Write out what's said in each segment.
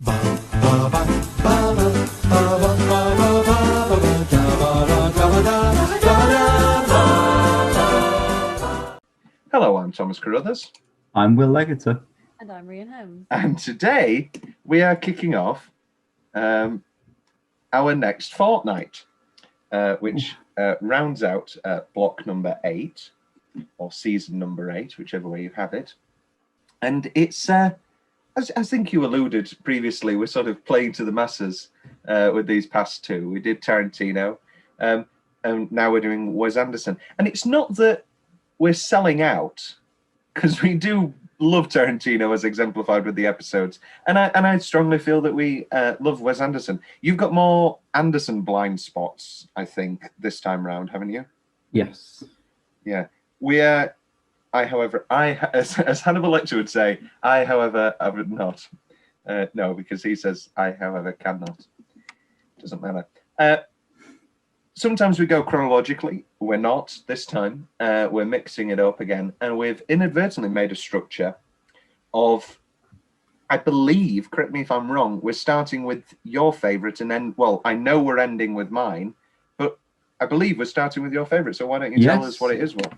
Hello, I'm Thomas Carruthers. I'm Will Leggetter. And I'm Rhian Holmes. And today we are kicking off our next fortnight, which rounds out block number 8, or season number 8, whichever way you have it. And it's, as I think you alluded previously, we're sort of playing to the masses with these past two. We did Tarantino, and now we're doing Wes Anderson. And it's not that we're selling out, because we do love Tarantino as exemplified with the episodes, and I strongly feel that we love Wes Anderson. You've got more Anderson blind spots, I think, this time round, haven't you? Yes. Yeah. We are. As Hannibal Lecter would say, I would not. No, because he says I, however, cannot. Doesn't matter. Sometimes we go chronologically. We're not this time. We're mixing it up again, and we've inadvertently made a structure of, I believe, correct me if I'm wrong, we're starting with your favourite, and then, well, I know we're ending with mine, but I believe we're starting with your favourite. So why don't you tell us what it is, Will?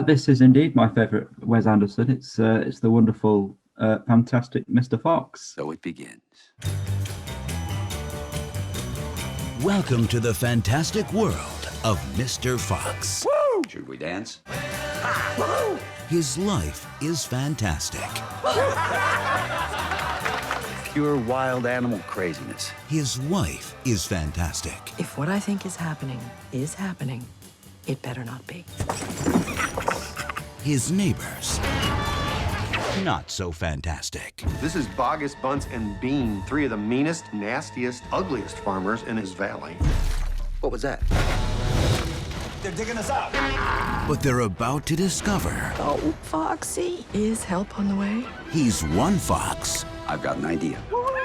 This is indeed my favourite Wes Anderson. It's the wonderful, fantastic Mr. Fox. So it begins. Welcome to the fantastic world of Mr. Fox. Woo! Should we dance? Woo! His life is fantastic. Pure wild animal craziness. His wife is fantastic. If what I think is happening, it better not be. His neighbors, not so fantastic. This is Bogus, Bunce, and Bean, 3 of the meanest, nastiest, ugliest farmers in his valley. What was that? They're digging us out. But they're about to discover. Oh, Foxy. Is help on the way? He's one fox. I've got an idea.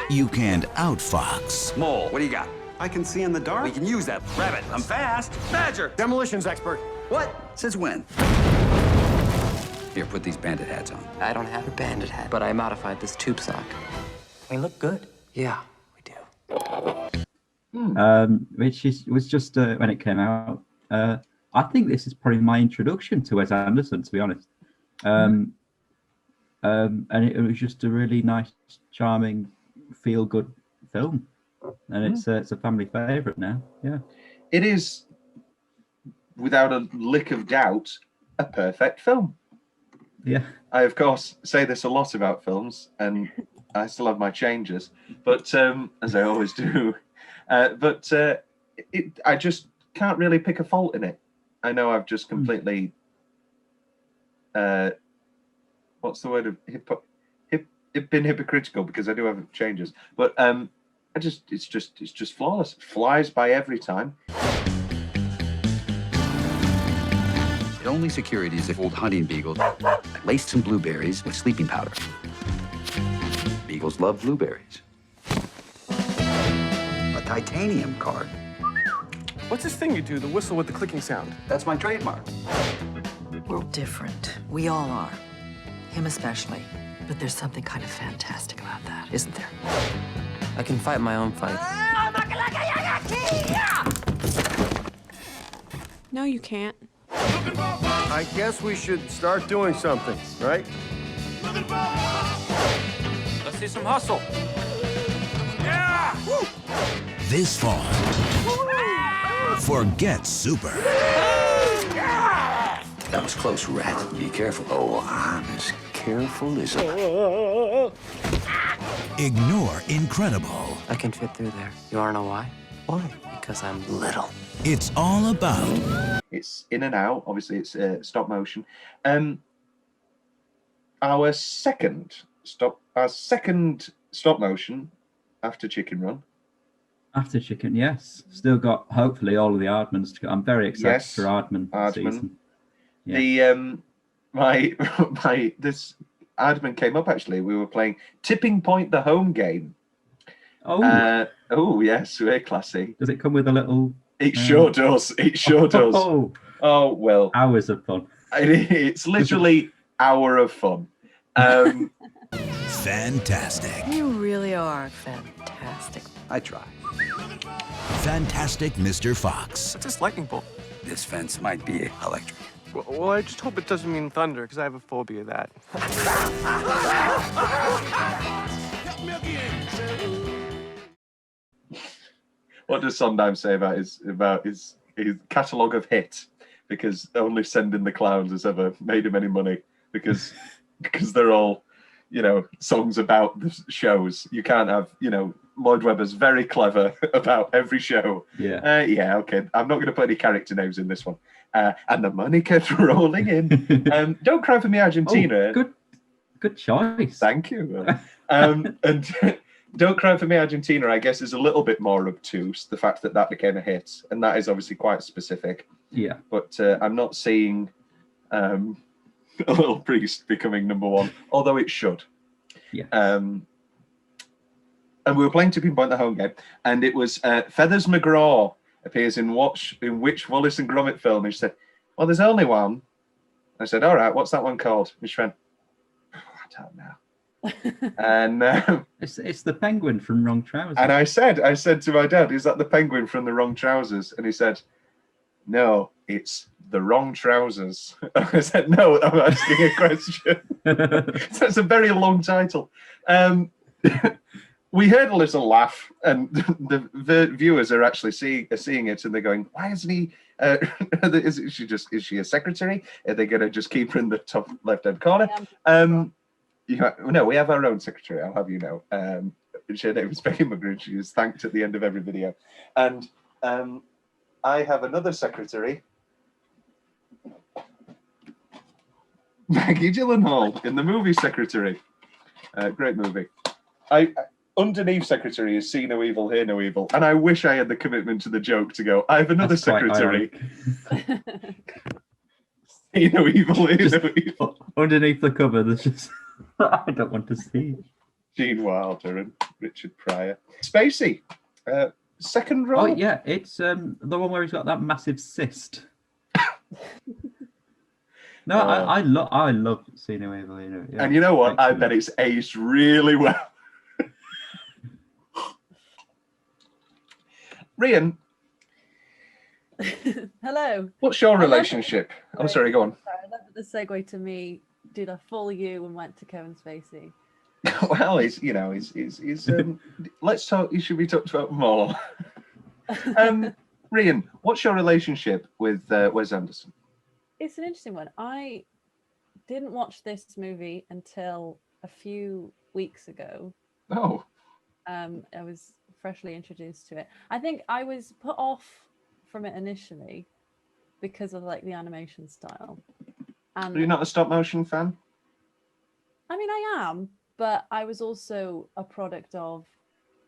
You can't out-fox. Mole, what do you got? I can see in the dark. We can use that. Rabbit, I'm fast. Badger. Demolitions expert. What? Since when? Here, put these bandit hats on. I don't have a bandit hat, but I modified this tube sock. We look good. Yeah, we do. Which was just when it came out. I think this is probably my introduction to Wes Anderson, to be honest. And it was just a really nice, charming, feel-good film. And it's a family favourite now. Yeah, It is, without a lick of doubt, a perfect film. yeah. I, of course, say this a lot about films, and I still have my changes, but as I always do. I just can't really pick a fault in it. I know I've just completely, what's the word of been hypocritical, because I do have changes, but it's just flawless. It flies by every time. The only security is if old hunting beagle laced some blueberries with sleeping powder. Beagles love blueberries. A titanium card. What's this thing you do, the whistle with the clicking sound? That's my trademark. We're different. We all are. Him especially. But there's something kind of fantastic about that, isn't there? I can fight my own fight. No, you can't. I guess we should start doing something, right? Let's see some hustle. Yeah! Woo! This fall, forget Super. That was close, rat. Be careful. Oh, I'm as careful as Ignore incredible. I can fit through there. You wanna know why? Why? Because I'm little. It's all about It's in and out. Obviously, it's stop motion. Our second stop motion after Chicken Run. After Chicken, yes. Still got, hopefully, all of the Aardmans to go. I'm very excited for Aardman season. Yeah. This Aardman came up, actually. We were playing Tipping Point, the home game. Oh, yes, very classy. Does it come with a little... It sure does. It sure does. Oh, well. Hours of fun. It's literally hour of fun. fantastic. You really are fantastic. I try. Fantastic Mr. Fox. What's this lightning bolt? This fence might be electric. Well, I just hope it doesn't mean thunder, because I have a phobia of that. What does Sondheim say about his catalogue of hits? Because only Sending the Clowns has ever made him any money, because they're all, songs about the shows. You can't have, Lloyd Webber's very clever about every show. Yeah. Yeah, okay. I'm not going to put any character names in this one. And the money kept rolling in. Don't Cry for Me, Argentina. Oh, good choice. Thank you. And Don't Cry for Me, Argentina, I guess, is a little bit more obtuse, the fact that became a hit. And that is obviously quite specific. Yeah. But I'm not seeing A Little Priest becoming number one, although it should. Yeah. And we were playing to pinpoint the home game, and it was Feathers McGraw appears in which Wallace and Gromit film? And she said, well, there's only one. I said, all right, what's that one called? And she went, I don't know. And it's the penguin from Wrong Trousers. And I said to my dad, is that the penguin from The Wrong Trousers? And he said, no, it's The Wrong Trousers. I said, no, I'm asking a question. So it's a very long title. We heard a little laugh, and the viewers are actually seeing it, and they're going, why isn't he? Is she a secretary? Are they going to just keep her in the top left-hand corner? No, we have our own secretary, I'll have you know. Her name is Becky McGrew. She is thanked at the end of every video. And I have another secretary, Maggie Gyllenhaal, in the movie Secretary. Great movie. Underneath Secretary is See No Evil, Hear No Evil. And I wish I had the commitment to the joke to go, I have another secretary. See No Evil, Hear No Evil. Underneath the cover, there's just... I don't want to see. Gene Wilder and Richard Pryor. Spacey, second role. Oh yeah, it's the one where he's got that massive cyst. No, I love See No Evil. Yeah, and you know what? excellent. I bet it's aged really well. Rhian, Hello. what's your relationship? Oh, sorry, go on. Sorry, I love the segue to me did a full U and went to Kevin Spacey. Well, he's let's talk. You should be talked about more. Rhian, what's your relationship with Wes Anderson? It's an interesting one. I didn't watch this movie until a few weeks ago. Oh, I was freshly introduced to it. I think I was put off from it initially because of like the animation style. And are you not a stop motion fan? I mean, I am, but I was also a product of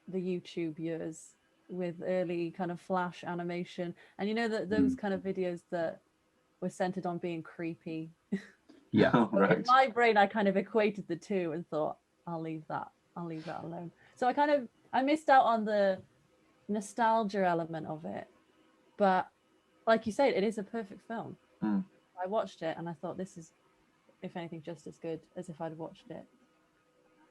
the YouTube years with early kind of flash animation, and those kind of videos that were centered on being creepy. Yeah. Oh, right. In my brain, I kind of equated the two and thought, I'll leave that alone. So I missed out on the nostalgia element of it, but like you said, it is a perfect film. I watched it and I thought this is, if anything, just as good as if I'd watched it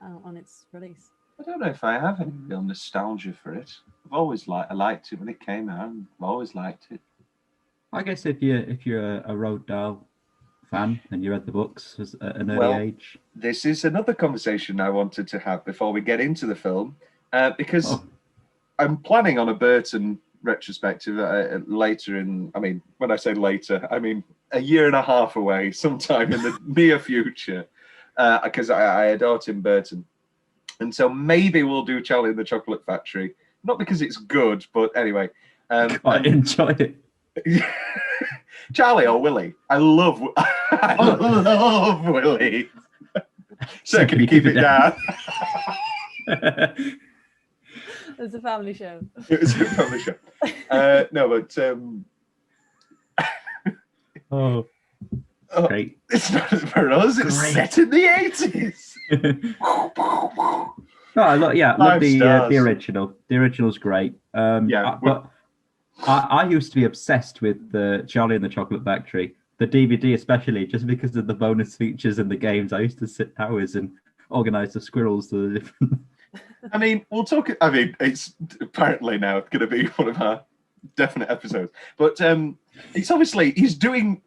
on its release. I don't know if I have any real nostalgia for it. I've always I liked it when it came out. I've always liked it. I guess if you're a Roald Dahl fan and you read the books at an early age. This is another conversation I wanted to have before we get into the film, because I'm planning on a Burton retrospective later when I say later, I mean a year and a half away, sometime in the near future, because I adore Tim Burton. And so maybe we'll do Charlie and the Chocolate Factory, not because it's good, but anyway. I enjoy it. Charlie or Willie? I love Willie. So can you keep it down? It's a family show. It was a family show. No, but Great. It's not for us. It's set in the 80s. I love the original. The original's great. But I used to be obsessed with the Charlie and the Chocolate Factory, the DVD especially, just because of the bonus features and the games. I used to sit hours and organise the squirrels to the different. I mean, we'll talk. I mean, it's apparently now going to be one of our definite episodes. But it's obviously he's doing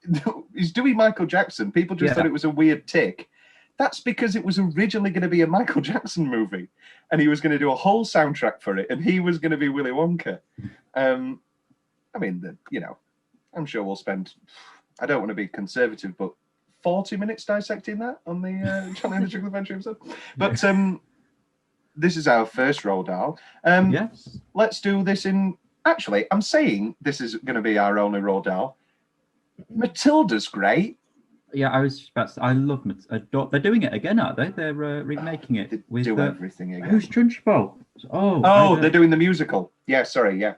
Michael Jackson. People just thought it was a weird tick. That's because it was originally going to be a Michael Jackson movie, and he was going to do a whole soundtrack for it, and he was going to be Willy Wonka. I mean, I'm sure we'll spend. I don't want to be conservative, but 40 minutes dissecting that on the Charlie and the Chocolate Factory episode. But this is our first Roald Dahl. Yes. Let's do this in. Actually, I'm saying this is going to be our only Roald Dahl. Matilda's great. Yeah, I was about to say, I love they're doing it again, aren't they? They're remaking it. They with do everything again. Who's Trunchbull? They're doing the musical. Yeah, sorry, yeah.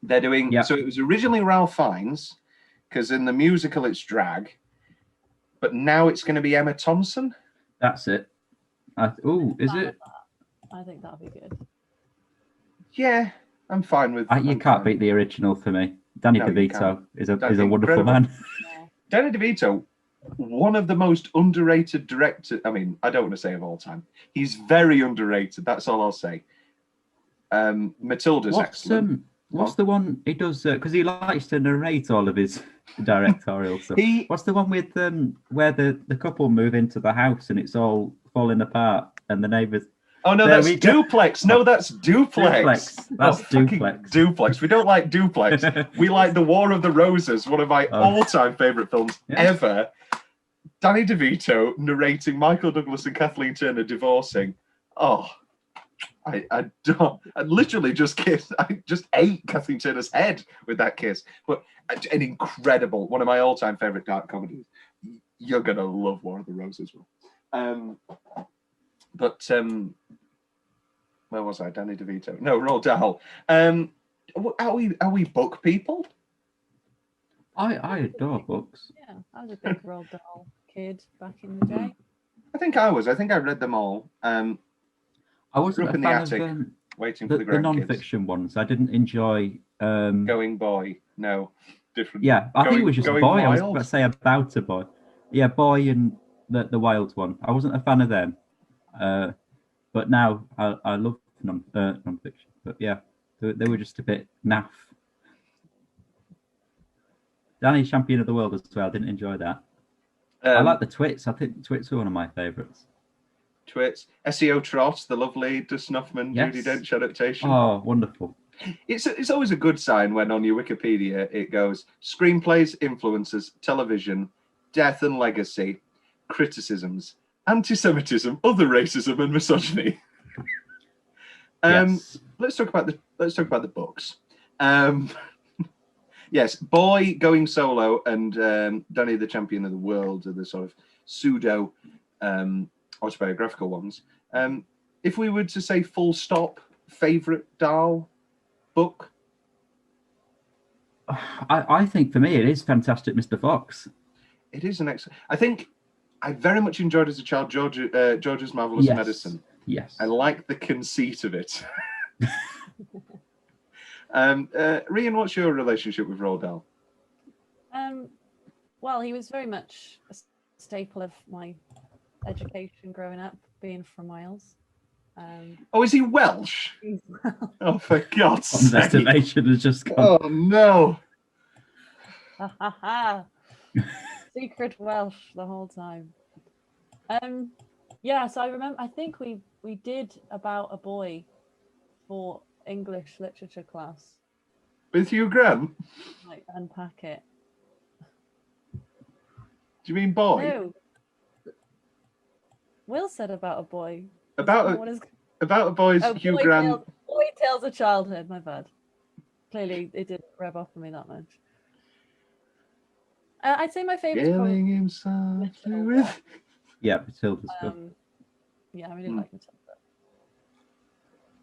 They're doing. Yeah. So it was originally Ralph Fiennes, because in the musical it's drag, but now it's going to be Emma Thompson. That's it. Is it? I think that'll be good. Yeah, I'm fine with. You can't beat the original for me. Danny DeVito is a wonderful man. Danny DeVito, one of the most underrated directors. I mean, I don't want to say of all time. He's very underrated. That's all I'll say. Matilda's excellent. What's the one he does? Because he likes to narrate all of his directorial stuff. What's the one with where the couple move into the house and it's all falling apart and the neighbours? Oh no, that's Duplex. No, that's Duplex. That's Duplex. Duplex. We don't like Duplex. We like The War of the Roses, one of my all-time favourite films ever. Danny DeVito narrating Michael Douglas and Kathleen Turner divorcing. Oh, I literally just kissed. I just ate Kathleen Turner's head with that kiss. But an incredible, one of my all-time favourite dark comedies. You're gonna love War of the Roses. But where was I? Danny DeVito. No, Roald Dahl. Are we book people? I adore books. Yeah, I was a big Roald Dahl kid back in the day. I think I was. I think I read them all. I wasn't up in the attic, waiting for the grandkids. The non-fiction ones. I didn't enjoy. Going Boy. No, different. Yeah, I think it was just Boy. Wild? I was about to say About a Boy. Yeah, Boy and the Wild one. I wasn't a fan of them. But now I love non-fiction. But yeah, they were just a bit naff. Danny's Champion of the World as well. I didn't enjoy that. I like the Twits. I think the Twits were one of my favourites. Twits. SEO Trot, the lovely Dus Snuffman, Judi Dench adaptation. Oh, wonderful. It's always a good sign when on your Wikipedia it goes screenplays, influences, television, death and legacy, criticisms, anti-Semitism, other racism, and misogyny. Let's talk about the books. Yes, Boy, Going Solo, and Danny the Champion of the World are the sort of pseudo autobiographical ones. If we were to say full stop, favorite Dahl book? I think for me it is Fantastic Mr. Fox. It is an excellent. I think I very much enjoyed as a child George's Marvelous Medicine. Yes. I like the conceit of it. Rhian, what's your relationship with Roald Dahl? Well, he was very much a staple of my education growing up, being from Wales. Is he Welsh? He's Welsh. Oh, for God's sake. Investigation has just gone. Oh, no. Ha ha ha. Secret Welsh the whole time. So I remember, I think we did About a Boy for English literature class. With Hugh Grant? Like, unpack it. Do you mean Boy? No. Will said About a Boy. About a Boy's Hugh Grant. Boy Tales of Childhood, my bad. Clearly it didn't rub off on me that much. I'd say my favourite is Killing himself with... Yeah, Matilda's good. Yeah, I really like Matilda.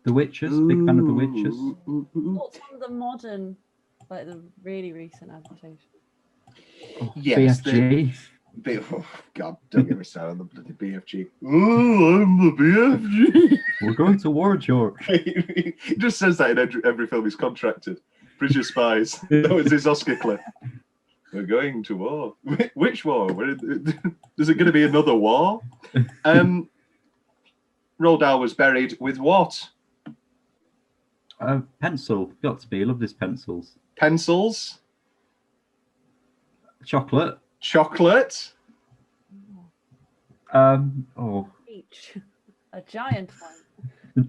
The Witches, big fan of The Witches. What's one of the modern, like the really recent adaptation? Yes, BFG. Oh, God, don't get me started on the bloody BFG. Oh, I'm the BFG. We're going to war, George. He just says that in every film he's contracted. British Spies. That was his Oscar clip. We're going to war. Which war? Is it going to be another war? Roald Dahl was buried with what? Pencil. Got to be. I love these pencils. Pencils. Chocolate. Chocolate. Oh. Peach. A giant one.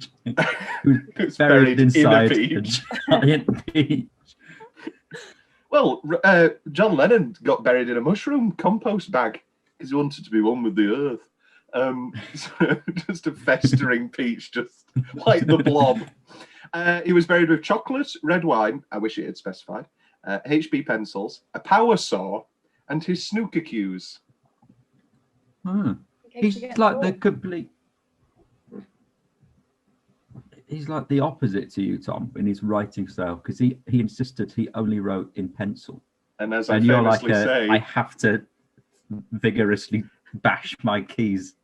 Who's buried inside in a peach. giant peach. Well, John Lennon got buried in a mushroom compost bag because he wanted to be one with the earth. So just a festering peach, just like the blob. He was buried with chocolate, red wine, I wish it had specified, HB pencils, a power saw, and his snooker cues. He's like the complete... He's like the opposite to you, Tom, in his writing style, because he insisted he only wrote in pencil. And as I you're like, say... I have to vigorously bash my keys.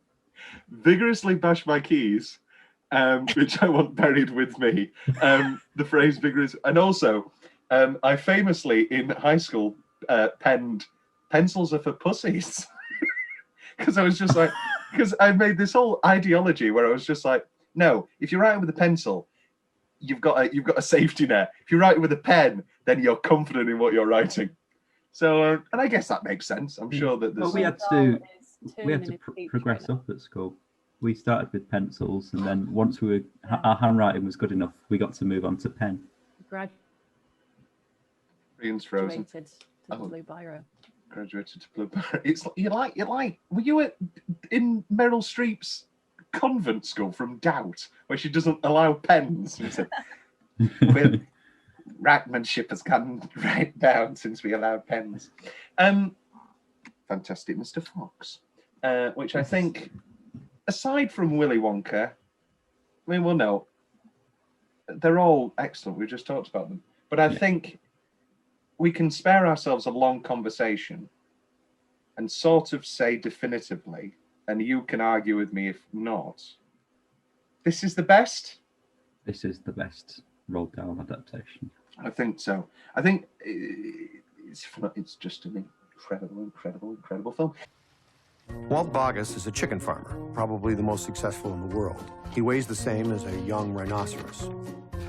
Vigorously bash my keys, which I want buried with me. The phrase vigorous. And also, I famously, in high school, penned pencils are for pussies. Because I was just like, because I made this whole ideology where I was just like, no, if you're writing with a pencil, you've got a safety net. If you write with a pen, then you're confident in what you're writing. So, and I guess that makes sense. I'm sure that there's... Well, we had to progress up at school. We started with pencils, and then once our handwriting was good enough, we got to move on to pen. Rhian's frozen. Graduated to blue biro. Graduated to blue biro. It's you like. Were you in Meryl Streep's convent school from Doubt, where she doesn't allow pens? She said, well, wrightmanship has gone right down since we allowed pens. Fantastic Mr. Fox, which I think, aside from Willy Wonka, I mean, well, no, they're all excellent. We just talked about them. But I think we can spare ourselves a long conversation and sort of say definitively, and you can argue with me if not, this is the best? This is the best Roald Dahl adaptation. I think so. I think it's just an incredible film. Walt Boggess is a chicken farmer, probably the most successful in the world. He weighs the same as a young rhinoceros.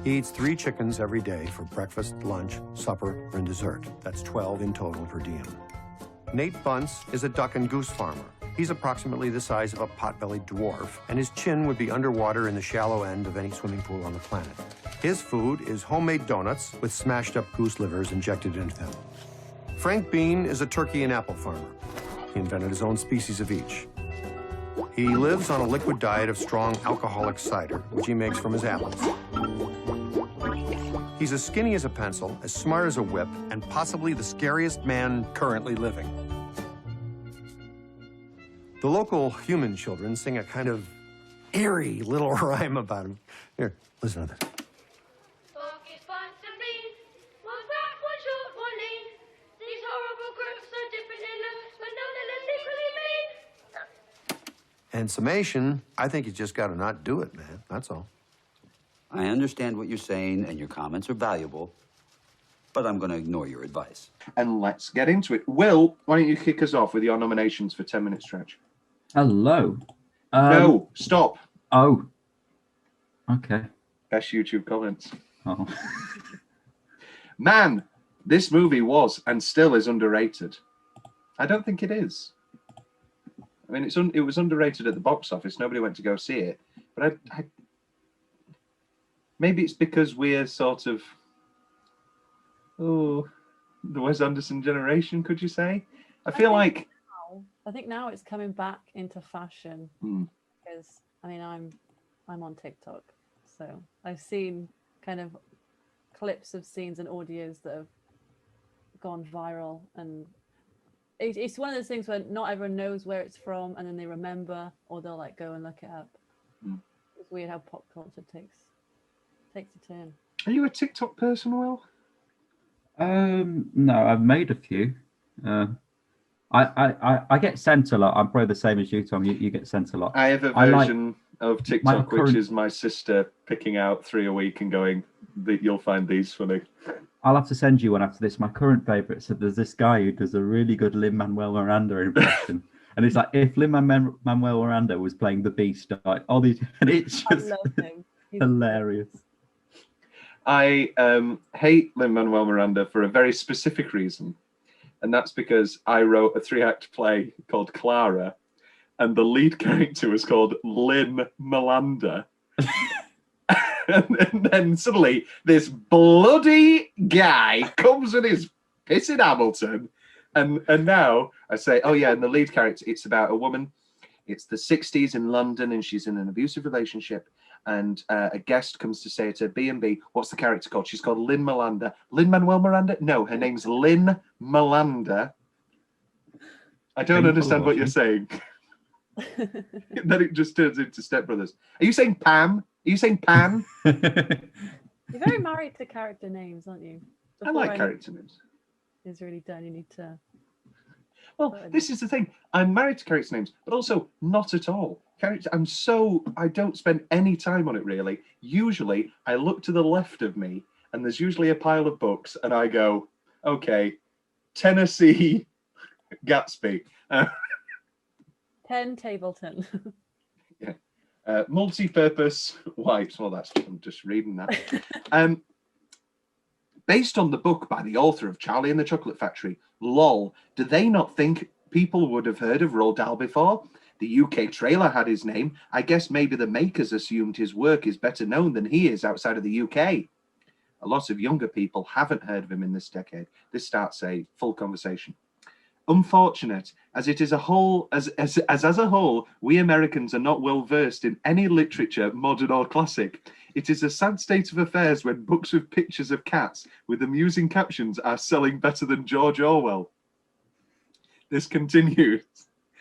He eats 3 chickens every day for breakfast, lunch, supper, and dessert. That's 12 in total per diem. Nate Bunce is a duck and goose farmer. He's approximately the size of a pot-bellied dwarf, and his chin would be underwater in the shallow end of any swimming pool on the planet. His food is homemade donuts with smashed up goose livers injected into them. Frank Bean is a turkey and apple farmer. He invented his own species of each. He lives on a liquid diet of strong alcoholic cider, which he makes from his apples. He's as skinny as a pencil, as smart as a whip, and possibly the scariest man currently living. The local human children sing a kind of eerie little rhyme about him. Here, listen to this. In summation, I think you just got to not do it, man. That's all. I understand what you're saying, and your comments are valuable, but I'm going to ignore your advice. And let's get into it. Will, why don't you kick us off with your nominations for 10 Minute Stretch? Hello. No, stop. Oh. Okay. Best YouTube comments. Oh. Man, this movie was and still is underrated. I don't think it is. I mean, it was underrated at the box office. Nobody went to go see it. But I maybe it's because we're sort of, the Wes Anderson generation, could you say? I think now it's coming back into fashion because I mean I'm on TikTok, so I've seen kind of clips of scenes and audios that have gone viral, and it's one of those things where not everyone knows where it's from, and then they remember, or they'll like go and look it up. It's weird how pop culture takes a turn. Are you a TikTok person, Will? No, I've made a few. I get sent a lot. I'm probably the same as you, Tom. You get sent a lot. I have a version of TikTok which is my sister picking out 3 a week and going, "You'll find these funny." I'll have to send you one after this. My current favourite. So there's this guy who does a really good Lin-Manuel Miranda impression, And it's like if Lin-Manuel Miranda was playing the Beast, like all these, and it's I just love him. He's hilarious. I hate Lin-Manuel Miranda for a very specific reason, and that's because I wrote a 3-act play called Clara, and the lead character was called Lin Miranda. And then suddenly this bloody guy comes with his pissing Hamilton, and now I say, oh yeah, and the lead character, it's about a woman. It's the 60s in London, and she's in an abusive relationship. And a guest comes to stay at her B&B. What's the character called? She's called Lin Miranda. Lin-Manuel Miranda? No, her name's Lin Miranda. I don't understand what you're saying. Then it just turns into Step Brothers. Are you saying Pam? Are you saying Pam? You're very married to character names, aren't you? I like character names. Is really done. You need to. Well, this is the thing. I'm married to character names, but also not at all. I don't spend any time on it really. Usually, I look to the left of me, and there's usually a pile of books, and I go, okay, Tennessee Gatsby. 10 Tableton. Yeah. Multi-purpose wipes. Well, I'm just reading that. Based on the book by the author of Charlie and the Chocolate Factory, lol, do they not think people would have heard of Roald Dahl before? The UK trailer had his name. I guess maybe the makers assumed his work is better known than he is outside of the UK. A lot of younger people haven't heard of him in this decade. This starts a full conversation. Unfortunate, as it is a whole, as a whole, we Americans are not well versed in any literature, modern or classic. It is a sad state of affairs when books with pictures of cats with amusing captions are selling better than George Orwell. This continues.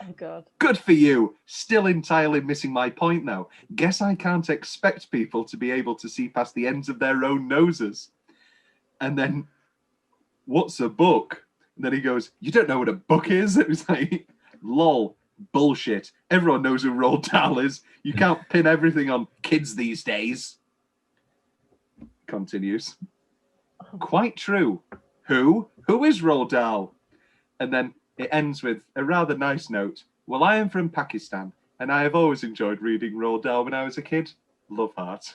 Oh God. Good for you. Still entirely missing my point though. Guess I can't expect people to be able to see past the ends of their own noses. And then, what's a book? And then he goes, you don't know what a book is? It was like, lol, bullshit. Everyone knows who Roald Dahl is. You can't pin everything on kids these days. Continues. Quite true. Who? Who is Roald Dahl? And then it ends with a rather nice note. Well, I am from Pakistan, and I have always enjoyed reading Roald Dahl when I was a kid. Love heart.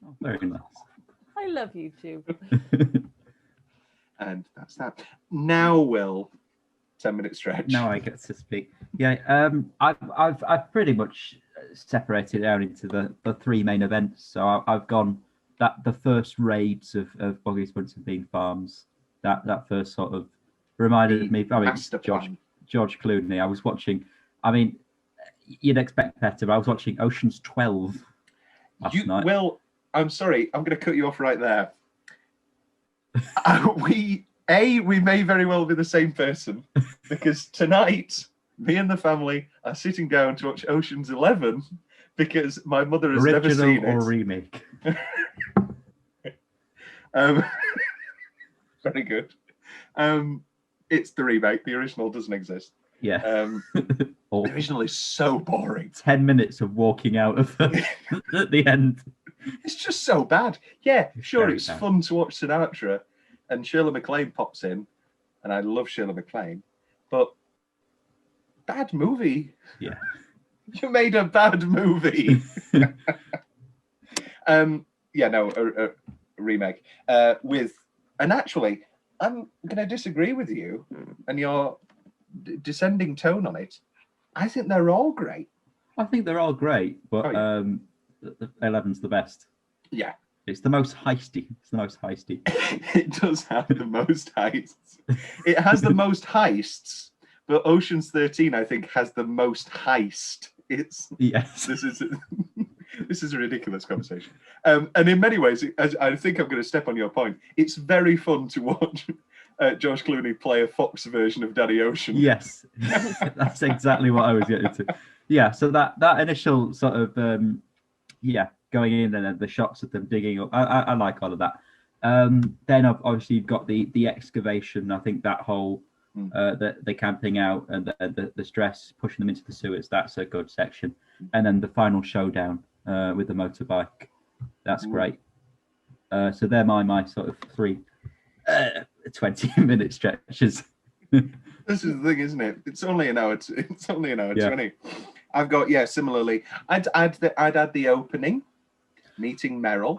Oh, very nice. I love YouTube. And that's that. Now, Will, 10-minute stretch. Now I get to speak. Yeah, I've pretty much separated it out into the 3 main events. So I've gone that the first raids of Boggy's Bunts and Bean Farms. That first sort of reminded me. I mean, George Clooney. I was watching. I mean, you'd expect better, but I was watching Ocean's 12 last night. Will, I'm sorry. I'm going to cut you off right there. We may very well be the same person, because tonight me and the family are sitting down to watch Ocean's 11 because my mother has never seen it. Original or remake? Very good. It's the remake. The original doesn't exist. Yeah. The original is so boring. 10 minutes of walking out of at the end. It's just so bad. Yeah, sure, it's bad. fun to watch Sinatra, and Shirley MacLaine pops in, and I love Shirley MacLaine, but bad movie. Yeah. You made a bad movie. A remake. And actually, I'm going to disagree with you and your descending tone on it. I think they're all great. I think they're all great, but the 11's the best. Yeah. It's the most heisty. It does have the most heists. It has the most heists, but Ocean's 13, I think, has the most heist. Yes. This is a ridiculous conversation. And in many ways, I think I'm going to step on your point. It's very fun to watch George Clooney play a Fox version of Danny Ocean. Yes, that's exactly what I was getting to. Yeah, so that initial sort of going in and then the shots of them digging up, I like all of that. Then obviously you've got the excavation. I think that whole the camping out and the stress pushing them into the sewers. That's a good section. And then the final showdown with the motorbike. That's great. So they're my sort of 3 20-minute stretches. This is the thing, isn't it? It's only an hour. It's only an hour Yeah. 20. I've got similarly. I'd add the opening, meeting Meryl.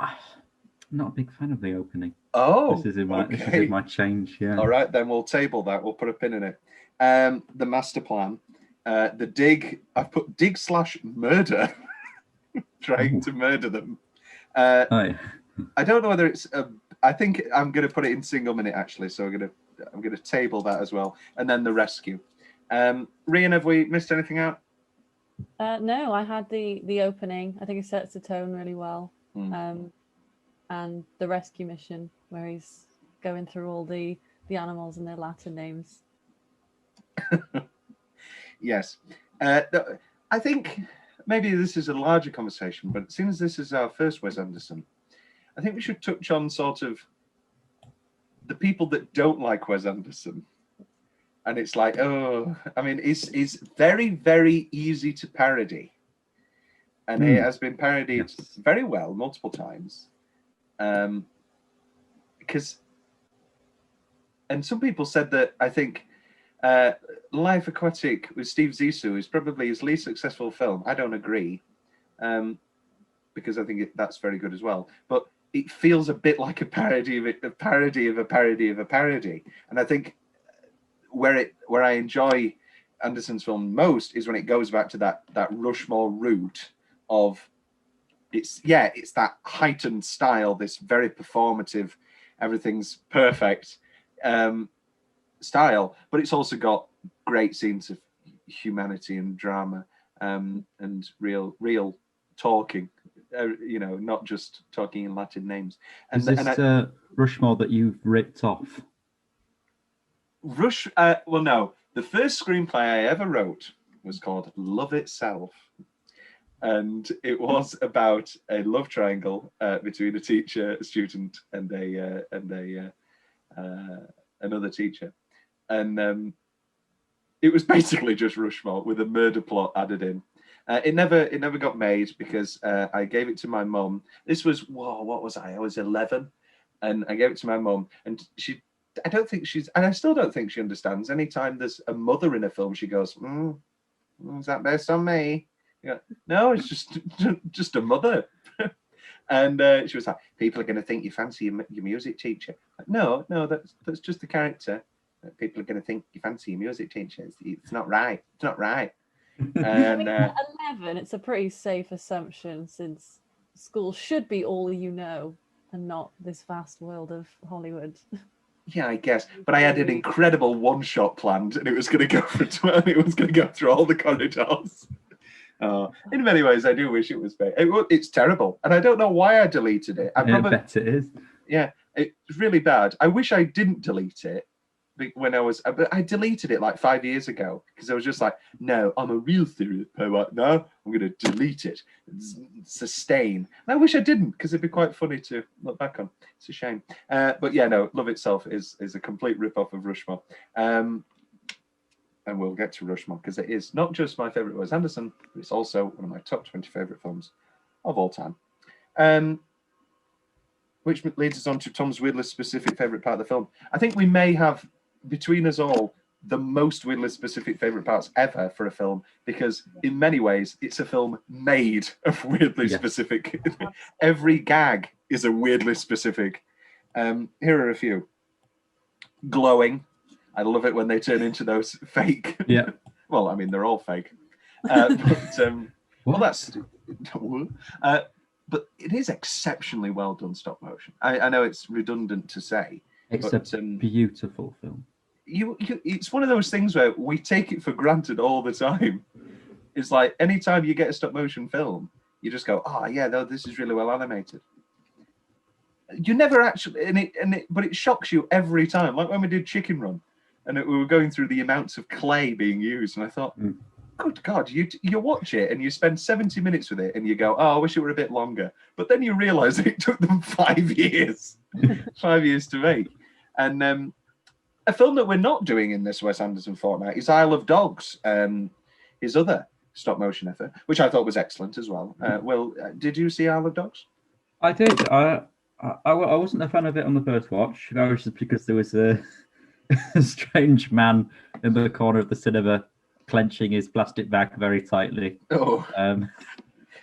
Not a big fan of the opening. Oh, This is in my change. Yeah. All right, then we'll table that. We'll put a pin in it. The master plan, the dig. I've put dig/murder, trying to murder them. Oh, yeah. I don't know whether it's. I think I'm going to put it in single minute actually. So I'm going to table that as well, and then the rescue. Rhian, have we missed anything out? No, I had the opening. I think it sets the tone really well. Mm. And the rescue mission where he's going through all the animals and their Latin names. Yes. I think maybe this is a larger conversation, but seeing as this is our first Wes Anderson, I think we should touch on sort of the people that don't like Wes Anderson. And it's like, it's very, very easy to parody. And it has been parodied very well multiple times. And some people said that I think Life Aquatic with Steve Zissou is probably his least successful film. I don't agree, because I think that's very good as well. But it feels a bit like a parody of a parody of a parody of a parody. And I think where I enjoy Anderson's film most is when it goes back to that Rushmore route of it's that heightened style, this very performative, everything's perfect style, but it's also got great scenes of humanity and drama, and real talking, not just talking in Latin names. And Is this Rushmore that you've ripped off? Well, no. The first screenplay I ever wrote was called Love Itself. And it was about a love triangle between a teacher, a student, and another teacher. And it was basically just Rushmore with a murder plot added in. It never got made because I gave it to my mum. This was, what was I? I was 11. And I gave it to my mum. And I still don't think she understands. Anytime there's a mother in a film, she goes, is that based on me? No, it's just a mother. And she was like, people are going to think you fancy your music teacher. No, that's just the character. People are going to think you fancy your music teacher. It's not right. It's not right. And at 11, it's a pretty safe assumption since school should be all you know and not this vast world of Hollywood. Yeah, I guess. But I had an incredible one-shot planned, and it was going to go through all the corridors. In many ways, I do wish it was fake. It's terrible, and I don't know why I deleted it. I bet it is. Yeah, it's really bad. I wish I didn't delete it when but I deleted it like 5 years ago because I was just like, no, I'm a real serious poet. No, I'm going to delete it. Sustain. And I wish I didn't because it'd be quite funny to look back on. It's a shame. But yeah, no, Love Itself is a complete rip-off of Rushmore. And we'll get to Rushmore because it is not just my favourite Wes Anderson, but it's also one of my top 20 favourite films of all time. Which leads us on to Tom's weirdly specific favourite part of the film. I think we may have, between us all, the most weirdly specific favourite parts ever for a film because in many ways it's a film made of weirdly specific. Every gag is a weirdly specific. Here are a few. Glowing. I love it when they turn into those fake. Yeah. Well, I mean, they're all fake. Well, that's. But it is exceptionally well done stop motion. I know it's redundant to say. It's a beautiful film. It's one of those things where we take it for granted all the time. It's like anytime you get a stop motion film, you just go, "Oh yeah, no, this is really well animated." You never actually, but it shocks you every time. Like when we did Chicken Run, and we were going through the amounts of clay being used, and I thought, good God, you watch it and you spend 70 minutes with it, and you go, "Oh, I wish it were a bit longer." But then you realise that it took them 5 years, 5 years to make. And a film that we're not doing in this Wes Anderson fortnight is Isle of Dogs, his other stop motion effort, which I thought was excellent as well. Will, did you see Isle of Dogs? I did. I wasn't a fan of it on the first watch. That was just because there was strange man in the corner of the cinema, clenching his plastic bag very tightly. Oh,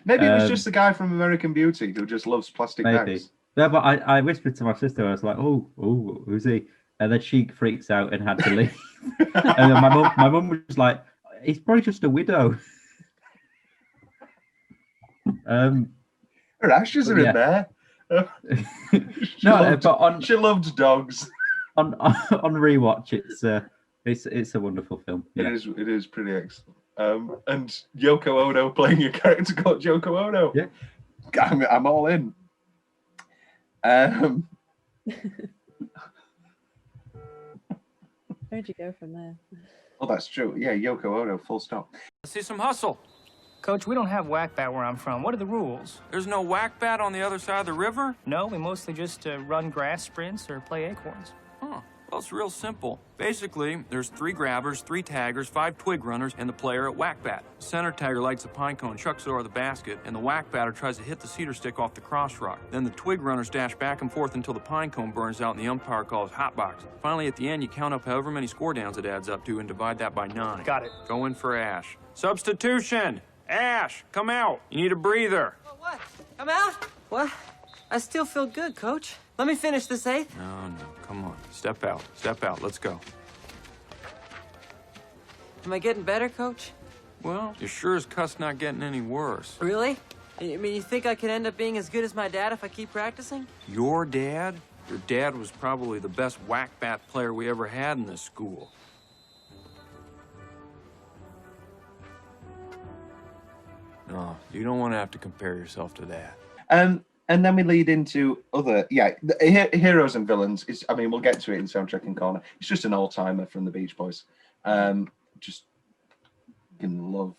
maybe it was just the guy from American Beauty who just loves plastic bags. Yeah, but I whispered to my sister, I was like, oh, who's he? And then she freaks out and had to leave. And then my mum was like, he's probably just a widow. Her ashes are in there. She loved dogs. On rewatch, it's a wonderful film. Yeah. It is pretty excellent. And Yoko Ono playing a character called Yoko Ono. Yeah, I'm all in. Where'd you go from there? Oh, that's true. Yeah, Yoko Ono, full stop. Let's see some hustle. Coach, we don't have whack bat where I'm from. What are the rules? There's no whack bat on the other side of the river? No, we mostly just run grass sprints or play acorns. Huh. Well, it's real simple. Basically, there's 3 grabbers, 3 taggers, 5 twig runners, and the player at whack bat. The center tagger lights a pine cone, chucks it over the basket, and the whack batter tries to hit the cedar stick off the cross rock. Then the twig runners dash back and forth until the pine cone burns out and the umpire calls hot box. Finally, at the end, you count up however many score downs it adds up to and divide that by 9. Got it. Go in for Ash. Substitution! Ash, come out. You need a breather. Oh, what? I'm out? What? I still feel good, Coach. Let me finish this 8th. No, come on. Step out. Let's go. Am I getting better, Coach? Well, you're sure as cuss not getting any worse. Really? I mean, you think I could end up being as good as my dad if I keep practicing? Your dad? Your dad was probably the best whack bat player we ever had in this school. No, you don't want to have to compare yourself to that. And then we lead into other, heroes and villains. We'll get to it in Soundtrack and Corner. It's just an all-timer from the Beach Boys. Just can love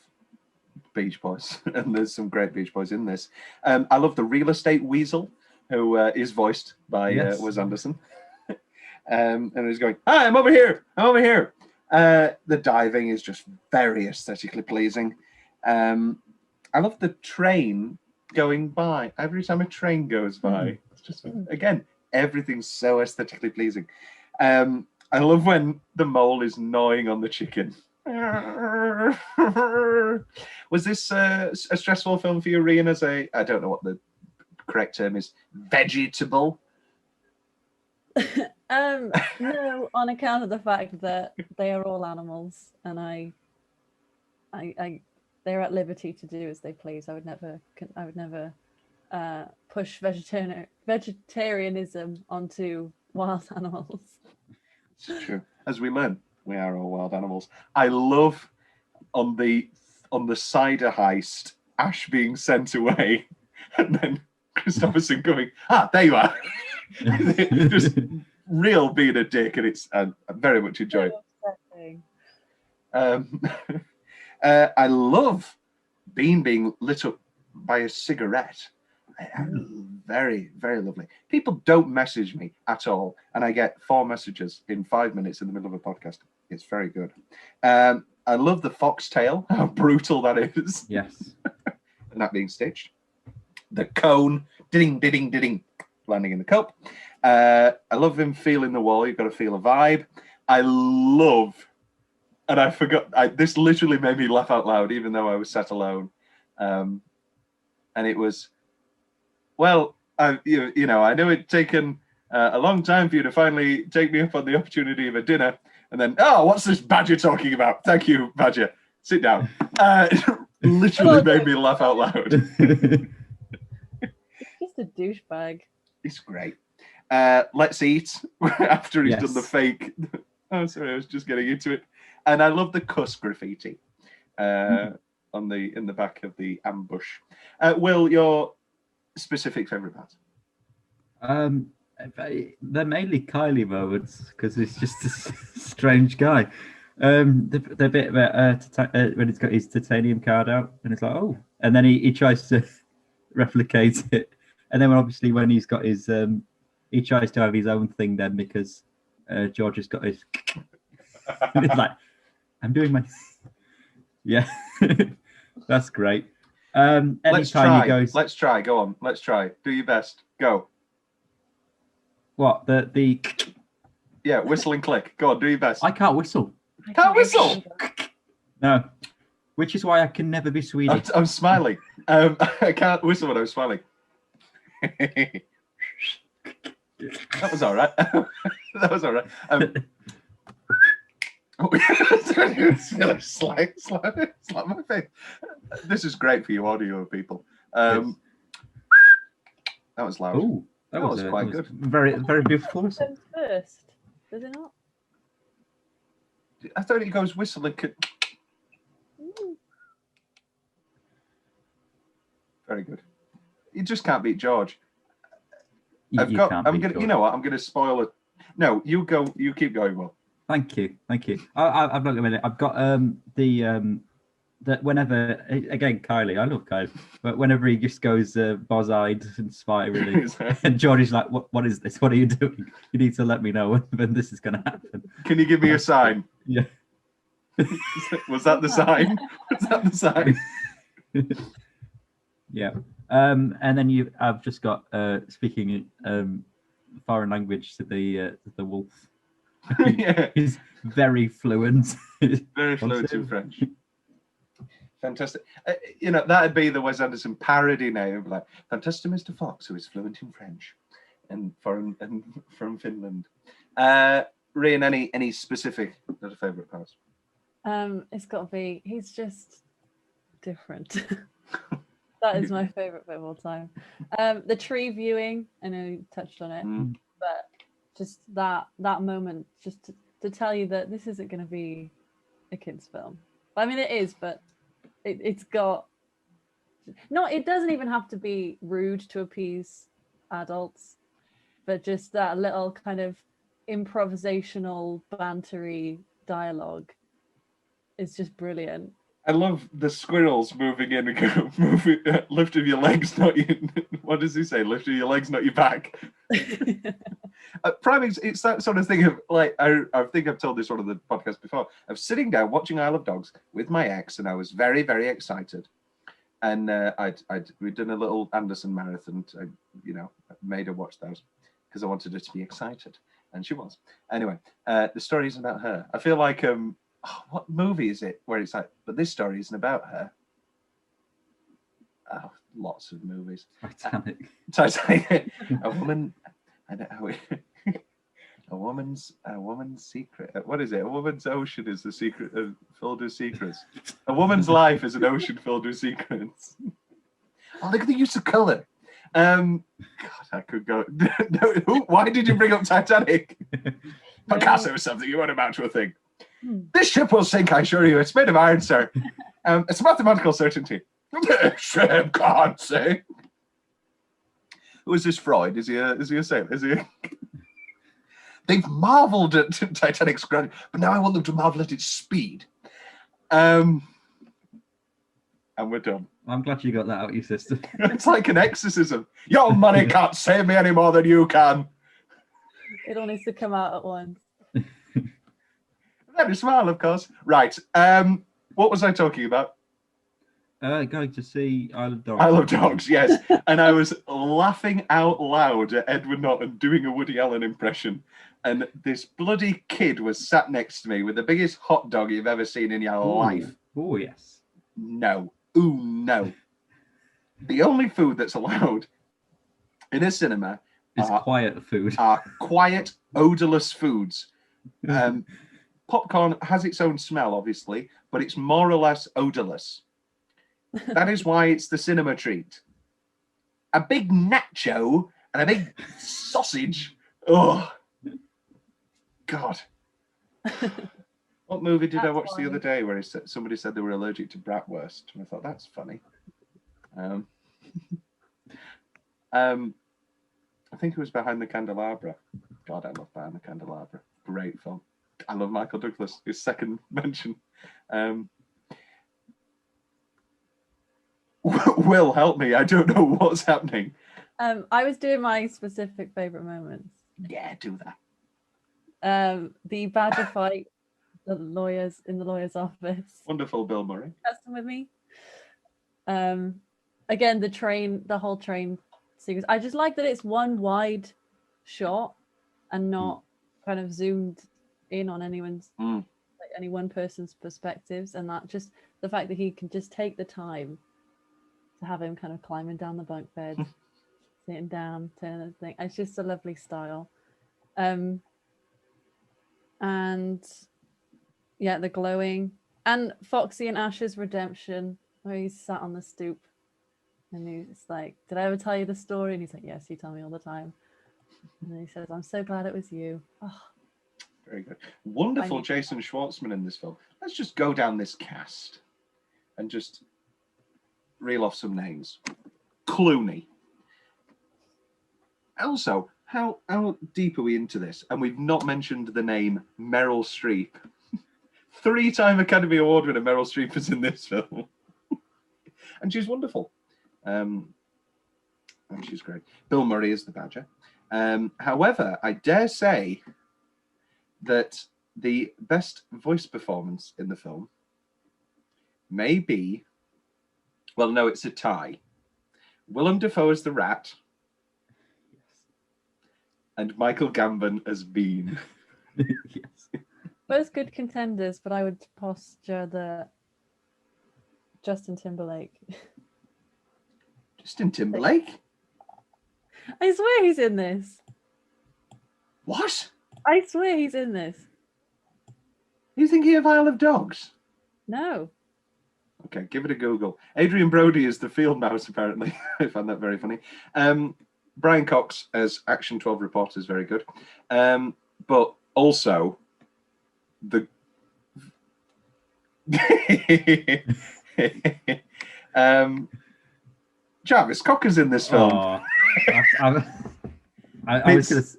Beach Boys, and there's some great Beach Boys in this. I love the real estate weasel, who is voiced by Wes Anderson. And he's going, "Hi, I'm over here. The diving is just very aesthetically pleasing. I love the train going by. Every time a train goes by, it's just, again, everything's so aesthetically pleasing. I love when the mole is gnawing on the chicken. Was this a stressful film for you, Rhian, as I don't know what the correct term is, vegetable? No, on account of the fact that they are all animals, and they're at liberty to do as they please. I would never push vegetarianism onto wild animals. It's true. As we learn, we are all wild animals. I love on the cider heist, Ash being sent away, and then Christopherson going, there you are. Just real being a dick, and it's I very much enjoy it. I love Bean being lit up by a cigarette. Very, very lovely. People don't message me at all, and I get 4 messages in 5 minutes in the middle of a podcast. It's very good. I love the foxtail, how brutal that is. Yes. And that being stitched. The cone, ding, landing in the cup. I love him feeling the wall. You've got to feel a vibe. I love... And I forgot, this literally made me laugh out loud, even though I was sat alone. And it was, well, I know it'd taken a long time for you to finally take me up on the opportunity of a dinner. And then, what's this Badger talking about? Thank you, Badger. Sit down. It literally made me laugh out loud. He's just a douchebag. It's great. Let's eat after he's done the fake. Oh, sorry, I was just getting into it. And I love the cuss graffiti in the back of the ambush. Will, your specific favourite part? They're mainly Kylie moments because he's just a strange guy. The bit about when he's got his titanium card out and it's like, oh, and then he tries to replicate it, and then obviously when he's got his he tries to have his own thing then because George has got his. It's like, I'm doing my. Yeah, that's great. Let's try. Let's try. Go on. Let's try. Do your best. Go. What the? Yeah, whistle and click. Go on, do your best. I can't whistle. Can't whistle. No, which is why I can never be Swedish. I'm smiling. I can't whistle when I'm smiling. That was all right. That was all right. Slap my face. This is great for you audio people. That was loud. Oh, that was quite good. Very, very beautiful. Comes first, does it not? I thought it goes whistle and very good. You just can't beat George. I'm gonna. You know what? I'm gonna spoil it. No, you go. You keep going, Will. Thank you. I've got a minute. I've got that whenever again Kylie, I love Kylie, but whenever he just goes boz-eyed and spirally, and George is like, "What is this? What are you doing? You need to let me know when this is going to happen." Can you give me a sign? Yeah. Was that the sign? Was that the sign? Yeah. And then I've just got speaking foreign language to the wolf. Yeah. He's very fluent. Very fluent in French. Fantastic. That'd be the Wes Anderson parody name, like Fantastic Mr. Fox, who is fluent in French and from Finland. Rhian, any specific not a favourite parts? It's got to be. He's just different. That is my favourite bit of all time. The tree viewing. I know you touched on it, but just that moment, just to tell you that this isn't going to be a kids' film. I mean, it is, but it's got. No, it doesn't even have to be rude to appease adults, but just that little kind of improvisational, bantery dialogue is just brilliant. I love the squirrels moving in and go, lifting your legs, not your. What does he say? Lifting your legs, not your back. Priming, it's that sort of thing of like I think I've told this one of the podcasts before. Of sitting down watching Isle of Dogs with my ex, and I was very, very excited. And we'd done a little Anderson marathon. I made her watch those because I wanted her to be excited, and she was. Anyway, the story isn't about her. I feel like what movie is it where it's like, but this story isn't about her? Oh, lots of movies. Titanic. A woman. I know. A woman's secret. What is it? A woman's ocean is the secret filled with secrets. A woman's life is an ocean filled with secrets. Oh, look at the use of color. God, I could go. No, why did you bring up Titanic? Picasso is something you won't amount to a thing. This ship will sink, I assure you. It's made of iron, sir. It's a mathematical certainty. Ship can't sink. Who is this Freud? Is he a sailor? Is he? They've marvelled at Titanic's gravity, but now I want them to marvel at its speed. And we're done. I'm glad you got that out of your system. It's like an exorcism. Your money can't save me any more than you can. It all needs to come out at once. Very smile, of course. Right. What was I talking about? Going to see Isle of Dogs. Isle of Dogs, yes. And I was laughing out loud at Edward Norton doing a Woody Allen impression. And this bloody kid was sat next to me with the biggest hot dog you've ever seen in your life. Oh, yes. No. Ooh, no. The only food that's allowed in a cinema is quiet food. Are quiet, odorless foods. Popcorn has its own smell, obviously, but it's more or less odorless. That is why it's the cinema treat. A big nacho and a big sausage. Oh, God. What movie did I watch the other day where somebody said they were allergic to bratwurst? And I thought, that's funny. I think it was Behind the Candelabra. God, I love Behind the Candelabra. Great film. I love Michael Douglas, his second mention. Will, help me. I don't know what's happening. I was doing my specific favourite moments. Yeah, do that. The badger fight, in the lawyer's office. Wonderful, Bill Murray. Custom with me. Again, the whole train sequence. I just like that it's one wide shot and not kind of zoomed in on anyone's like any one person's perspectives, and that just the fact that he can just take the time to have him kind of climbing down the bunk bed, sitting down, turning the thing. It's just a lovely style. And yeah, the glowing, and Foxy and Ash's redemption, where he's sat on the stoop and he's like, did I ever tell you the story? And he's like, yes, you tell me all the time. And then he says, I'm so glad it was you. Oh, very good. Wonderful Jason Schwartzman in this film. Let's just go down this cast and just reel off some names. Clooney. Also, how deep are we into this? And we've not mentioned the name Meryl Streep. 3-time Academy Award winner Meryl Streep is in this film. And she's wonderful. And she's great. Bill Murray is the Badger. However, I dare say that the best voice performance in the film may be, well, no, it's a tie. Willem Dafoe as the Rat and Michael Gambon as Bean. Yes. both good contenders, but I would posture the Justin Timberlake. Justin Timberlake? I swear he's in this. What? I swear he's in this. You thinking of Isle of Dogs? No. Okay, give it a Google. Adrian Brody is the field mouse, apparently. I found that very funny. Brian Cox as Action 12 reporter is very good. But also, the... Jarvis Cocker's in this film. Oh, I was going to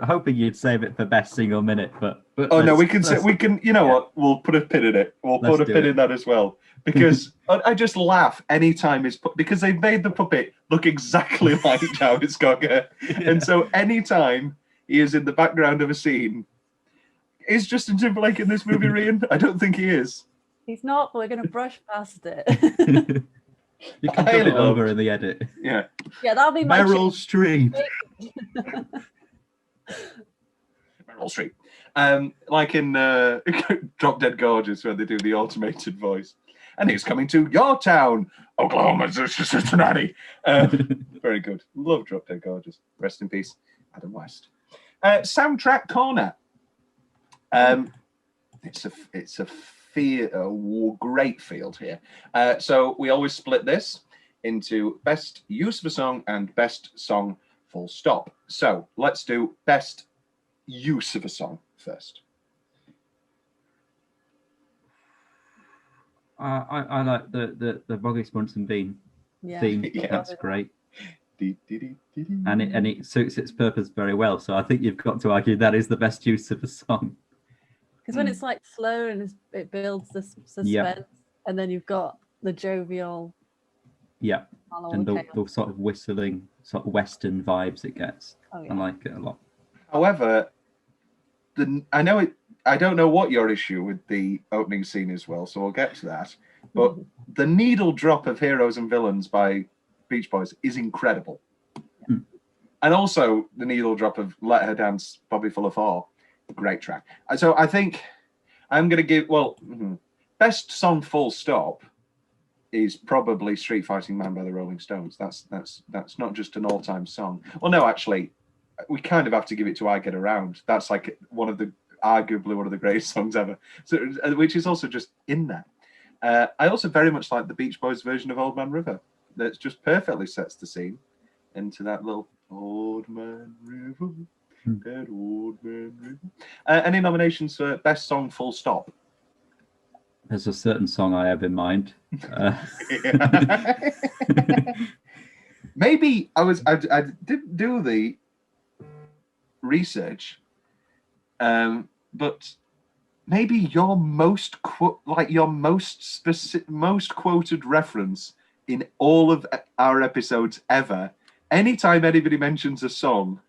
hoping you'd save it for best single minute, but oh no, we can. You know what? We'll put a pin in it. We'll put a pin in that as well, because I just laugh anytime he's put, because they've made the puppet look exactly like Jarvis Cocker, and so anytime he is in the background of a scene, is Justin Timberlake in this movie, Rhian? I don't think he is. He's not, but we're going to brush past it. You can put it over in the edit. Yeah. Yeah, that'll be my Meryl Streep. Meryl Streep. Like in Drop Dead Gorgeous, where they do the automated voice. And he's coming to your town, Oklahoma, Cincinnati. Very good. Love Drop Dead Gorgeous. Rest in peace, Adam West. Soundtrack corner. It's a great field here. So we always split this into best use of a song and best song full stop. So let's do best use of a song first. I like the Boggis Munson Bean theme. Yeah. That's great. And it suits its purpose very well. So I think you've got to argue that is the best use of a song. Because when it's like slow and it builds the suspense, and then you've got the jovial. Yeah, and the sort of whistling, sort of Western vibes it gets. Oh, yeah. I like it a lot. However, I don't know what your issue with the opening scene is, well, so we'll get to that. But the needle drop of Heroes and Villains by Beach Boys is incredible. Mm. And also the needle drop of Let Her Dance, Bobby Full of Four. Great track. So I think I'm going to give, best song full stop is probably Street Fighting Man by the Rolling Stones. That's not just an all-time song. Well, no, actually, we kind of have to give it to I Get Around. That's like arguably one of the greatest songs ever, so, which is also just in there. I also very much like the Beach Boys version of Old Man River. That just perfectly sets the scene into that little Old Man River. That old man river. Any nominations for best song full stop? There's a certain song I have in mind. Maybe I didn't do the research, but maybe your most quoted reference in all of our episodes ever. Anytime anybody mentions a song,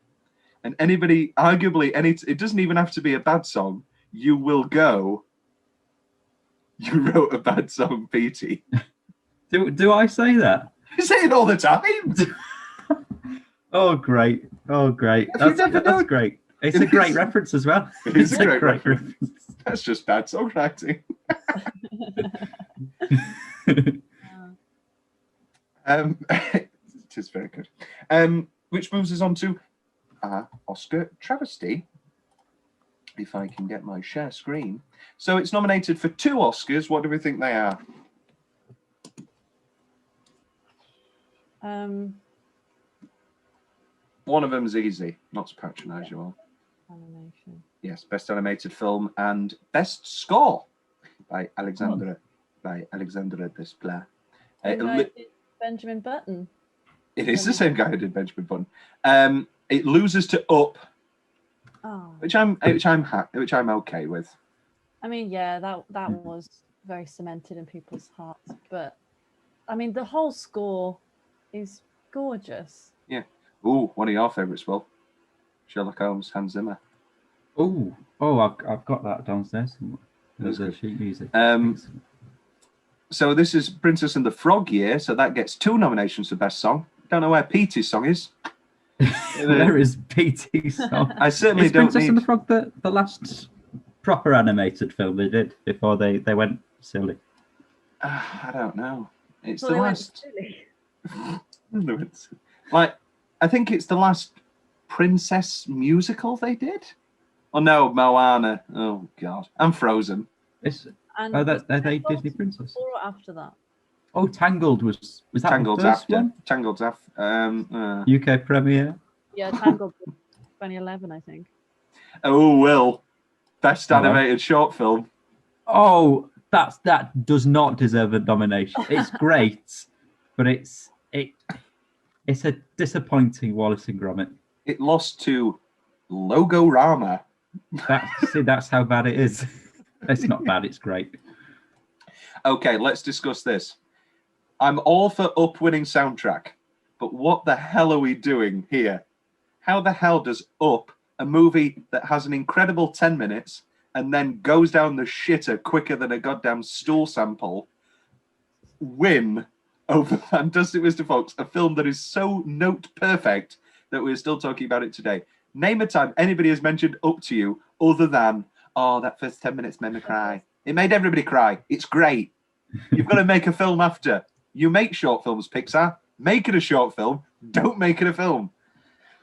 and anybody, arguably, it doesn't even have to be a bad song, you will go, you wrote a bad song, Petey. Do I say that? You say it all the time. Oh, great. That's great. It's a great reference as well. It is a great reference. That's just bad songwriting. It is very good. Which moves us on to Oscar travesty. If I can get my share screen. So it's nominated for 2 Oscars. What do we think they are? One of them's easy, not to patronise you all. Animation. Yes, Best Animated Film and Best Score by Alexandra Desplat. Benjamin Button. It is the same guy who did Benjamin Button. It loses to Up, which I'm okay with. I mean, yeah, that was very cemented in people's hearts, but I mean, the whole score is gorgeous. Yeah. Ooh, one of your favourites, Will. Sherlock Holmes, Hans Zimmer. I've got that downstairs somewhere. There's a sheet music. So this is Princess and the Frog year, so that gets 2 nominations for Best Song. Don't know where Petey's song is. Where is Petey's song? I certainly is don't Princess need... and the Frog the last proper animated film they did before they went silly? I don't know. It's Well, the they went last... silly. Like, I think it's the last princess musical they did. Oh no, Moana. Oh god, I'm Frozen. And are they Tangled Disney princess? Before or after that? Oh, Tangled was that Tangled's the first after. one? Tangled's after. UK premiere. Yeah, Tangled was 2011, I think. Oh, Will. Best animated short film. Oh, that does not deserve a nomination. It's great, but it's a disappointing Wallace and Gromit. It lost to Logorama. That's how bad it is. It's not bad, it's great. Okay, let's discuss this. I'm all for Up winning soundtrack, but what the hell are we doing here? How the hell does Up, a movie that has an incredible 10 minutes and then goes down the shitter quicker than a goddamn stool sample, win over Fantastic Mr. Fox, a film that is so note perfect that we're still talking about it today? Name a time anybody has mentioned Up to you other than, oh, that first 10 minutes made me cry. It made everybody cry. It's great. You've got to make a film after. You make short films, Pixar. Make it a short film. Don't make it a film.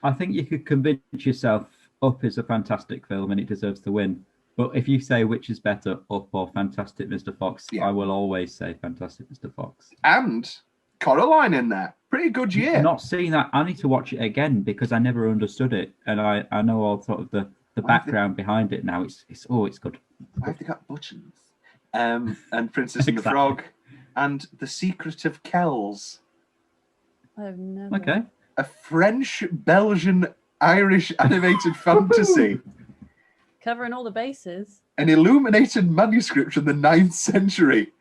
I think you could convince yourself Up is a fantastic film and it deserves to win. But if you say which is better, Up or Fantastic Mr. Fox, I will always say Fantastic Mr. Fox. And Coraline in there. Pretty good year. Not seeing that, I need to watch it again because I never understood it. And I know all sort of the background behind it now. It's good. Why have they got buttons? And Princess and the Frog. And The Secret of Kells. I've never. Okay. A French, Belgian, Irish animated fantasy. Covering all the bases. An illuminated manuscript from the 9th century.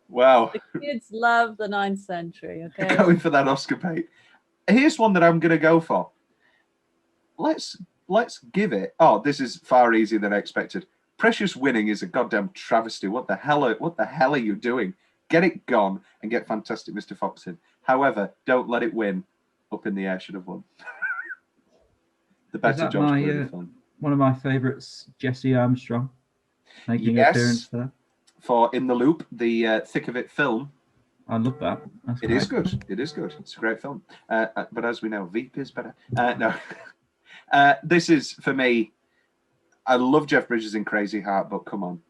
Wow. The kids love the 9th century, okay? Going for that Oscar bait. Here's one that I'm going to go for. Let's give it... Oh, this is far easier than I expected. Precious winning is a goddamn travesty. What the hell are you doing? Get it gone and get Fantastic Mr. Fox in. However, don't let it win. Up in the Air should have won. The better George Clooney film. One of my favourites, Jesse Armstrong, making an appearance there. For In the Loop, the Thick of It film. I love that. It is good. It is good. It's a great film. But as we know, Veep is better. No. This is, for me, I love Jeff Bridges in Crazy Heart, but come on.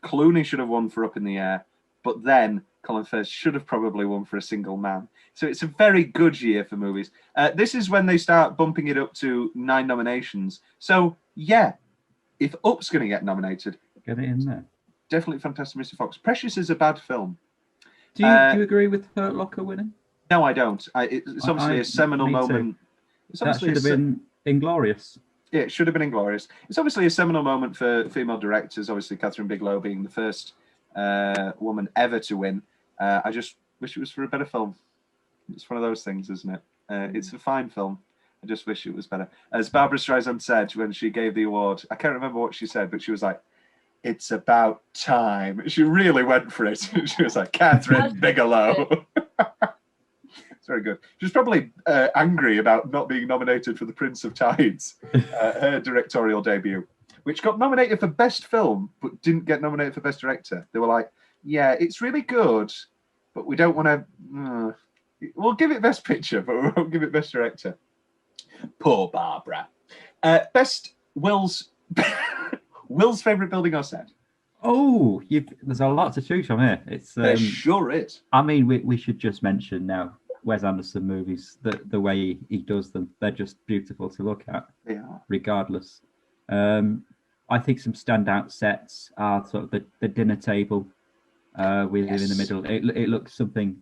Clooney should have won for Up in the Air, but then Colin Firth should have probably won for A Single Man. So it's a very good year for movies. This is when they start bumping it up to 9 nominations. So, yeah, if Up's going to get nominated... Get it in there. Definitely Fantastic Mr. Fox. Precious is a bad film. Do you agree with Hurt Locker winning? No, I don't. It's obviously a seminal moment. That should have been Inglourious. Yeah, it should have been Inglourious. It's obviously a seminal moment for female directors, obviously Catherine Bigelow being the first woman ever to win. I just wish it was for a better film. It's one of those things, isn't it? It's a fine film. I just wish it was better. As Barbara Streisand said when she gave the award, I can't remember what she said, but she was like, "It's about time." She really went for it. She was like, Catherine Bigelow. It's very good. She's probably angry about not being nominated for the Prince of Tides, her directorial debut, which got nominated for Best Film, but didn't get nominated for Best Director. They were like, yeah, it's really good, but we don't want to... we'll give it Best Picture, but we won't give it Best Director. Poor Barbara. Best Will's favourite building or set? Oh, there's a lot to choose from here. It's There sure is. I mean, we should just mention now Wes Anderson movies. The way he does them, they're just beautiful to look at. They are. Regardless, I think some standout sets are sort of the dinner table with him in the middle. It looks something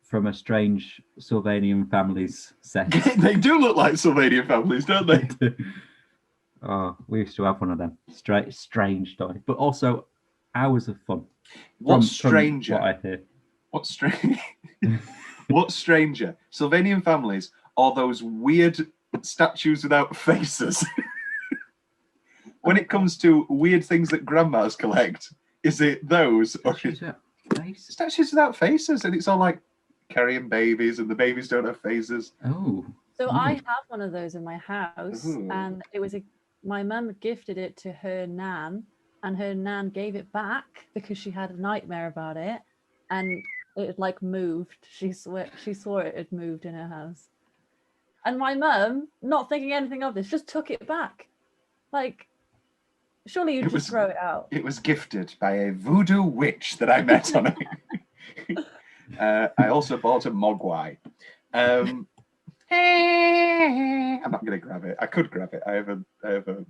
from a strange Sylvanian Families set. They do look like Sylvanian Families, don't they? Oh, we used to have one of them. Strange story, but also hours of fun. What's stranger? What I hear. What's strange? What's stranger? Sylvanian Families or those weird statues without faces? When it comes to weird things that grandmas collect, is it those or statues without faces? And it's all like carrying babies, and the babies don't have faces. Oh. So I have one of those in my house, and it was my mum gifted it to her nan, and her nan gave it back because she had a nightmare about it, and it had like moved. She swore it had moved in her house, and my mum, not thinking anything of this, just took it back. Like, surely you'd just throw it out. It was gifted by a voodoo witch that I met on it. I also bought a mogwai. I'm not going to grab it. I could grab it. I have a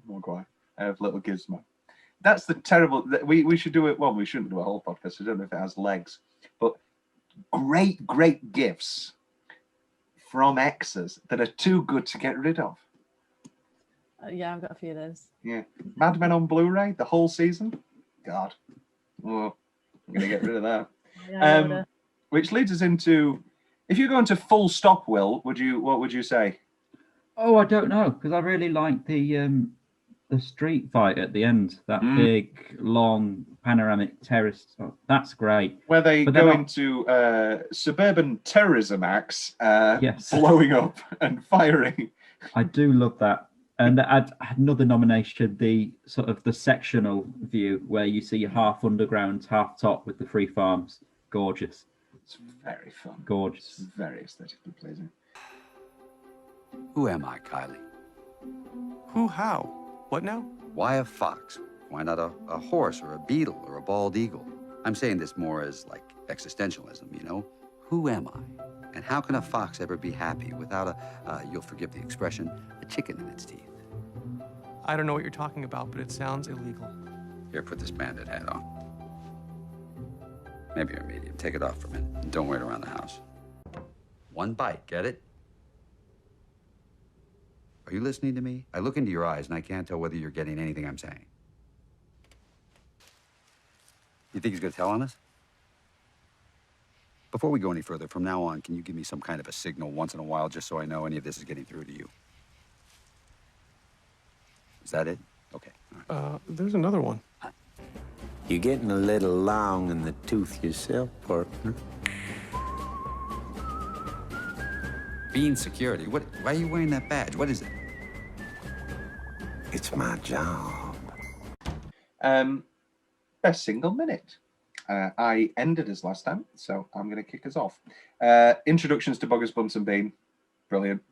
mogwai. I have little gizmo. That's the terrible... We should do it... Well, we shouldn't do a whole podcast. I don't know if it has legs. But great gifts from exes that are too good to get rid of. Yeah, I've got a few of those. Yeah. Mad Men on Blu-ray, the whole season. God. Oh, I'm going to get rid of that. Yeah, which leads us into... If you go into full stop, Will, what would you say? Oh, I don't know, because I really like the street fight at the end. That big, long, panoramic terrace. Oh, that's great. Where they go into suburban terrorism acts, blowing up and firing. I do love that. And I'd another nomination, the sort of the sectional view, where you see half underground, half top with the free farms. Gorgeous. It's very fun. Gorgeous. It's very aesthetically pleasing. Who am I, Kylie? Who, how? What now? Why a fox? Why not a horse or a beetle or a bald eagle? I'm saying this more as like existentialism, you know? Who am I? And how can a fox ever be happy without you'll forgive the expression, a chicken in its teeth? I don't know what you're talking about, but it sounds illegal. Here, put this bandit hat on. Maybe you're a medium. Take it off for a minute and don't wear it around the house. One bite, get it? Are you listening to me? I look into your eyes and I can't tell whether you're getting anything I'm saying. You think he's gonna tell on us? Before we go any further, from now on, can you give me some kind of a signal once in a while just so I know any of this is getting through to you? Is that it? Okay. All right. There's another one. You're getting a little long in the tooth yourself, partner. Being security. Why are you wearing that badge? What is it? It's my job. Best single minute. I ended us last time, so I'm going to kick us off. Introductions to Boggers, Bunsen Bean. Brilliant.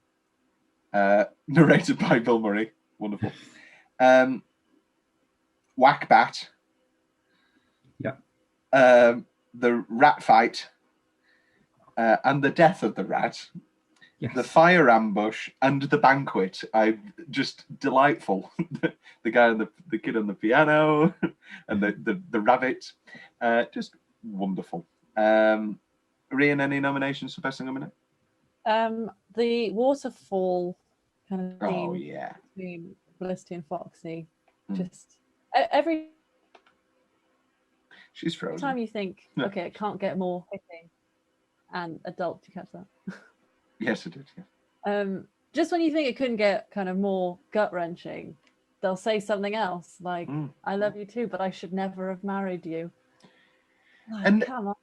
Narrated by Bill Murray. Wonderful. Whack Bat. Yeah. The rat fight. And the death of the rat. Yes. The fire ambush and the banquet. Just delightful. The guy and the kid on the piano and the rabbit. Just wonderful. Rhian, any nominations for best single minute? The waterfall kind of theme. Oh yeah. Between Felicity and Foxy. Just every She's frozen. time you think, okay, it can't get more hitting and adult. Do you catch that? Yes, it did. Yeah. Just when you think it couldn't get kind of more gut wrenching, they'll say something else like, "I love you too, but I should never have married you." Like, And come on.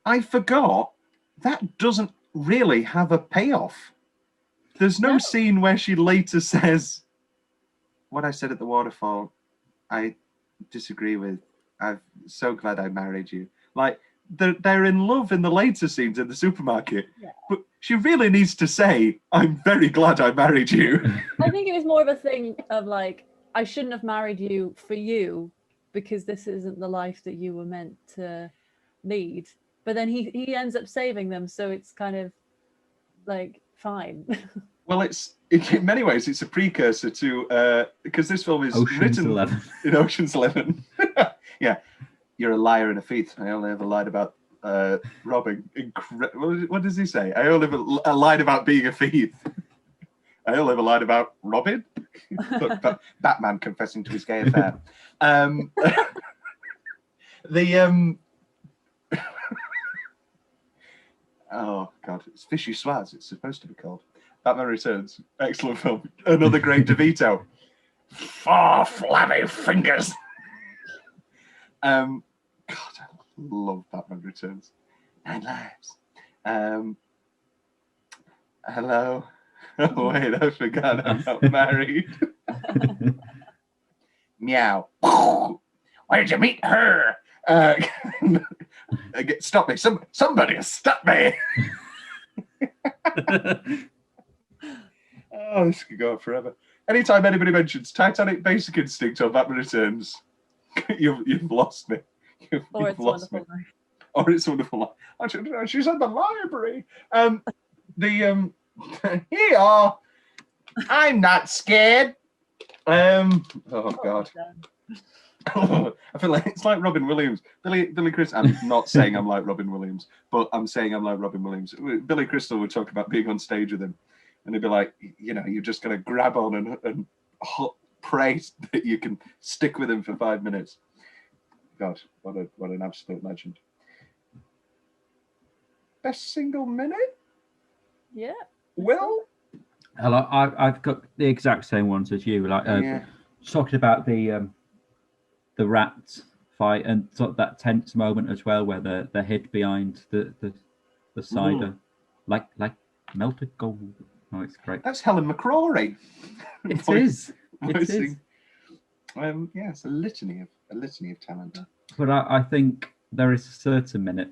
I forgot that doesn't really have a payoff. There's no scene where she later says, "What I said at the waterfall, I disagree with. I'm so glad I married you." Like, they're in love in the later scenes in the supermarket, but she really needs to say, "I'm very glad I married you." I think it was more of a thing of like, I shouldn't have married you for you because this isn't the life that you were meant to lead. But then he ends up saving them, so it's kind of like fine. Well, it's in many ways it's a precursor to because this film is Ocean's written 11. in Ocean's 11. Yeah, you're a liar and a thief. I only ever lied about robbing. What does he say? I only ever lied about being a thief. I only ever lied about robbing. Look, Batman confessing to his gay affair. Oh God, it's Fishy Swaz. It's supposed to be called Batman Returns. Excellent film. Another great DeVito. 4 flabby fingers. God, I love Batman Returns. 9 lives. Hello. Oh wait, I forgot I'm not married. Meow. Where did you meet her? Stop me! Somebody stop me! Oh, this could go on forever. Anytime anybody mentions Titanic, Basic Instinct, or Batman Returns, you've lost me. Or It's a Wonderful Life. Or It's a Wonderful Life. Actually, she's in the library. Here, I'm not scared. Oh God. I feel like it's like Robin Williams. Billy Crystal. I'm not saying I'm like Robin Williams, but I'm saying I'm like Robin Williams. Billy Crystal would talk about being on stage with him, and he'd be like, you're just going to grab on and pray that you can stick with him for 5 minutes. God, what an absolute legend. Best single minute? Yeah. Will? Hello, I've got the exact same ones as you. Like talking about the rat fight and sort of that tense moment as well, where they're hid behind the cider, like melted gold. Oh, it's great. That's Helen McCrory. It is. Voicing. Yeah, it's a litany of talent. But I think there is a certain minute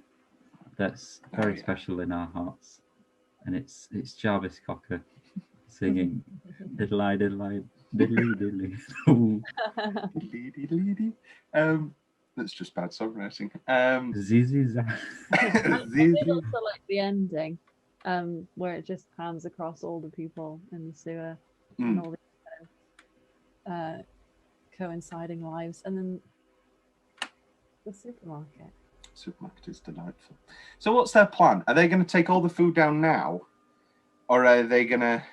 that's very special in our hearts, and it's Jarvis Cocker singing "Diddle-I, diddle-I, diddly, diddly." That's just bad songwriting. Zizi. I did also like the ending, where it just pans across all the people in the sewer and all the coinciding lives, and then the supermarket. Supermarket is delightful. So what's their plan? Are they going to take all the food down now, or are they going to?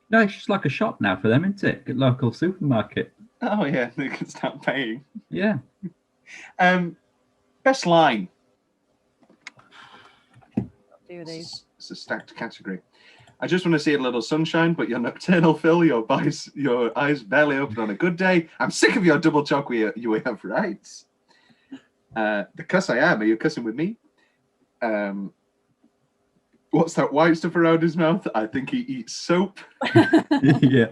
No, it's just like a shop now for them, isn't it? A local supermarket. Oh yeah, they can start paying. Yeah. Best line. Do these. It's a stacked category. I just want to see a little sunshine, but you're nocturnal, Phil. Your eyes barely open on a good day. I'm sick of your double talk. You have rights. The cuss I am. Are you cussing with me? What's that white stuff around his mouth? I think he eats soap. Yeah.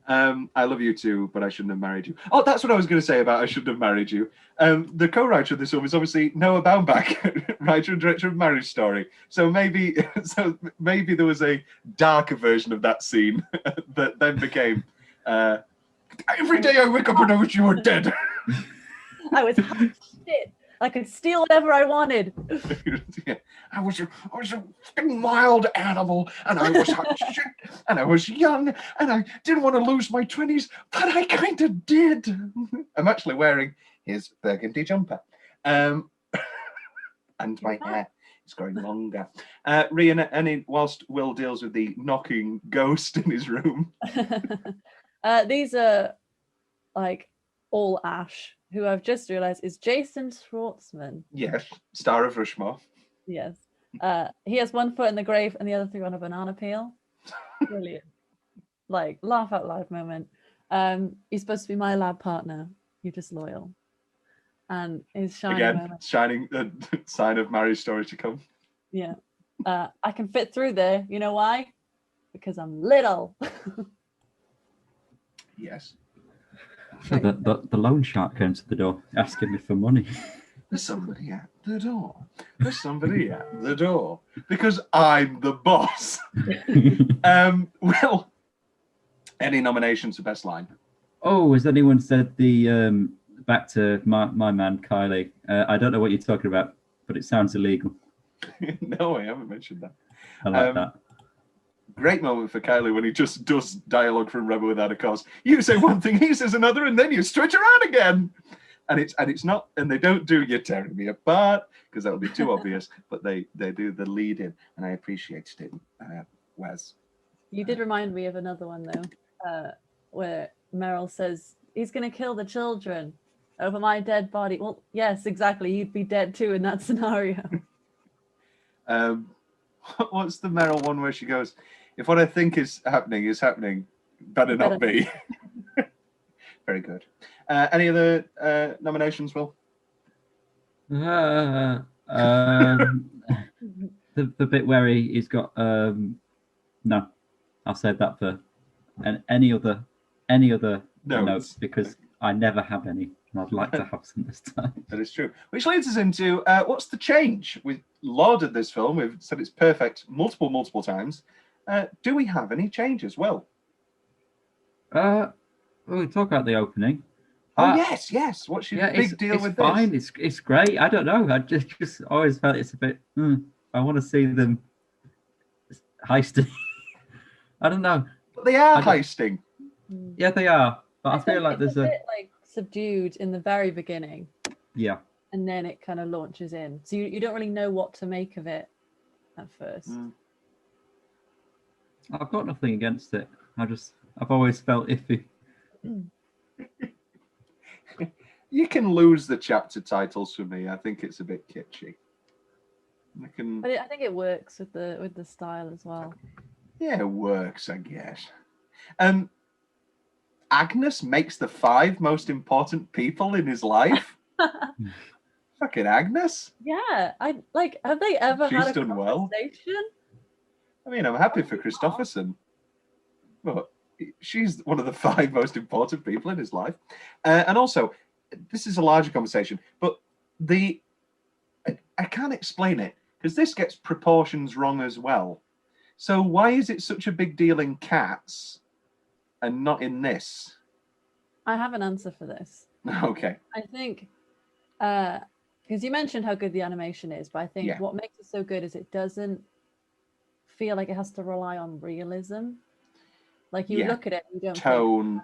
I love you too, but I shouldn't have married you. Oh, that's what I was going to say about I shouldn't have married you. The co-writer of this film is obviously Noah Baumbach, writer and director of Marriage Story. So maybe there was a darker version of that scene that then became every day I wake up and I wish you were dead. I was hot shit. I could steal whatever I wanted. Yeah. I was a fucking wild animal, and I was hot shit, and I was young, and I didn't want to lose my 20s, but I kind of did. I'm actually wearing his burgundy jumper, and my hair is growing longer. Rhian, whilst Will deals with the knocking ghost in his room. These are like all Ash, who I've just realised is Jason Schwartzman. Yes, star of Rushmore. Yes. He has one foot in the grave and the other 3 on a banana peel. Brilliant. Like, laugh out loud moment. He's supposed to be my lab partner. You're just loyal. And his shining moment. Shining sign of Marriage Story to come. Yeah. I can fit through there. You know why? Because I'm little. Yes. So the loan shark came to the door asking me for money. There's somebody at the door. There's somebody at the door. Because I'm the boss. Well, any nominations for best line? Oh, has anyone said the back to my man Kylie? I don't know what you're talking about, but it sounds illegal. No, I haven't mentioned that. I like that. Great moment for Kylie when he just does dialogue from Rebel Without a Cause. You say one thing, he says another, and then you switch around again. And it's not, and they don't do "You're tearing me apart" because that would be too obvious. But they do the lead in, and I appreciated it. Wes, You did remind me of another one though, where Meryl says he's going to kill the children over my dead body. Well, yes, exactly. You'd be dead too in that scenario. What's the Meryl one where she goes, "If what I think is happening, better not be." Very good. Any other nominations, Will? The bit where he's got no, I'll save that for any other notes because I never have any, and I'd like to have some this time. That is true. Which leads us into what's the change? We've lauded this film. We've said it's perfect multiple times. Do we have any changes? Will? We talk about the opening. Oh yes. What's your big deal with fine. this? It's great. I don't know. I just always felt it's a bit. I want to see them heisting. I don't know. But they are heisting. Yeah, they are. But I feel like there's a bit like subdued in the very beginning. Yeah. And then it kind of launches in, so you don't really know what to make of it at first. I've got nothing against it. I've always felt iffy. You can lose the chapter titles for me. I think it's a bit kitschy. But I think it works with the style as well. Yeah, it works, I guess. Agnes makes the 5 most important people in his life. Fucking Agnes. Yeah, have they ever She's had a done well. conversation? I mean, I'm happy for Christopherson, but she's one of the 5 most important people in his life. And also, this is a larger conversation, but I can't explain it because this gets proportions wrong as well. So why is it such a big deal in Cats and not in this? I have an answer for this. Okay. I think because you mentioned how good the animation is, but I think what makes it so good is it doesn't feel like it has to rely on realism. Like you look at it, and you don't tone,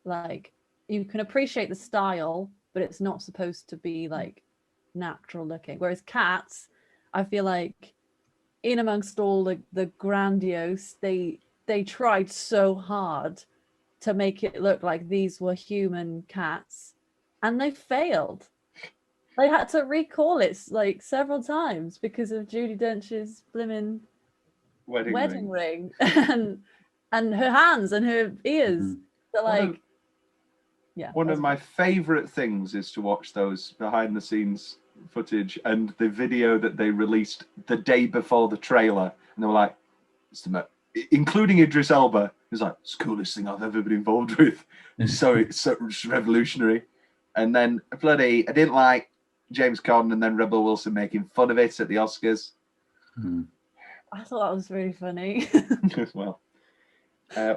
like you can appreciate the style, but it's not supposed to be like natural looking. Whereas Cats, I feel like in amongst all the grandiose, they tried so hard to make it look like these were human cats, and they failed. They had to recall it like several times because of Judi Dench's blimmin' wedding ring and her hands and her ears. So like, one of my favorite things is to watch those behind the scenes footage and the video that they released the day before the trailer, and they were like, including Idris Elba, it's like, it's the coolest thing I've ever been involved with. So it's revolutionary. And then I didn't like James Corden and then Rebel Wilson making fun of it at the Oscars. I thought that was really funny. Well,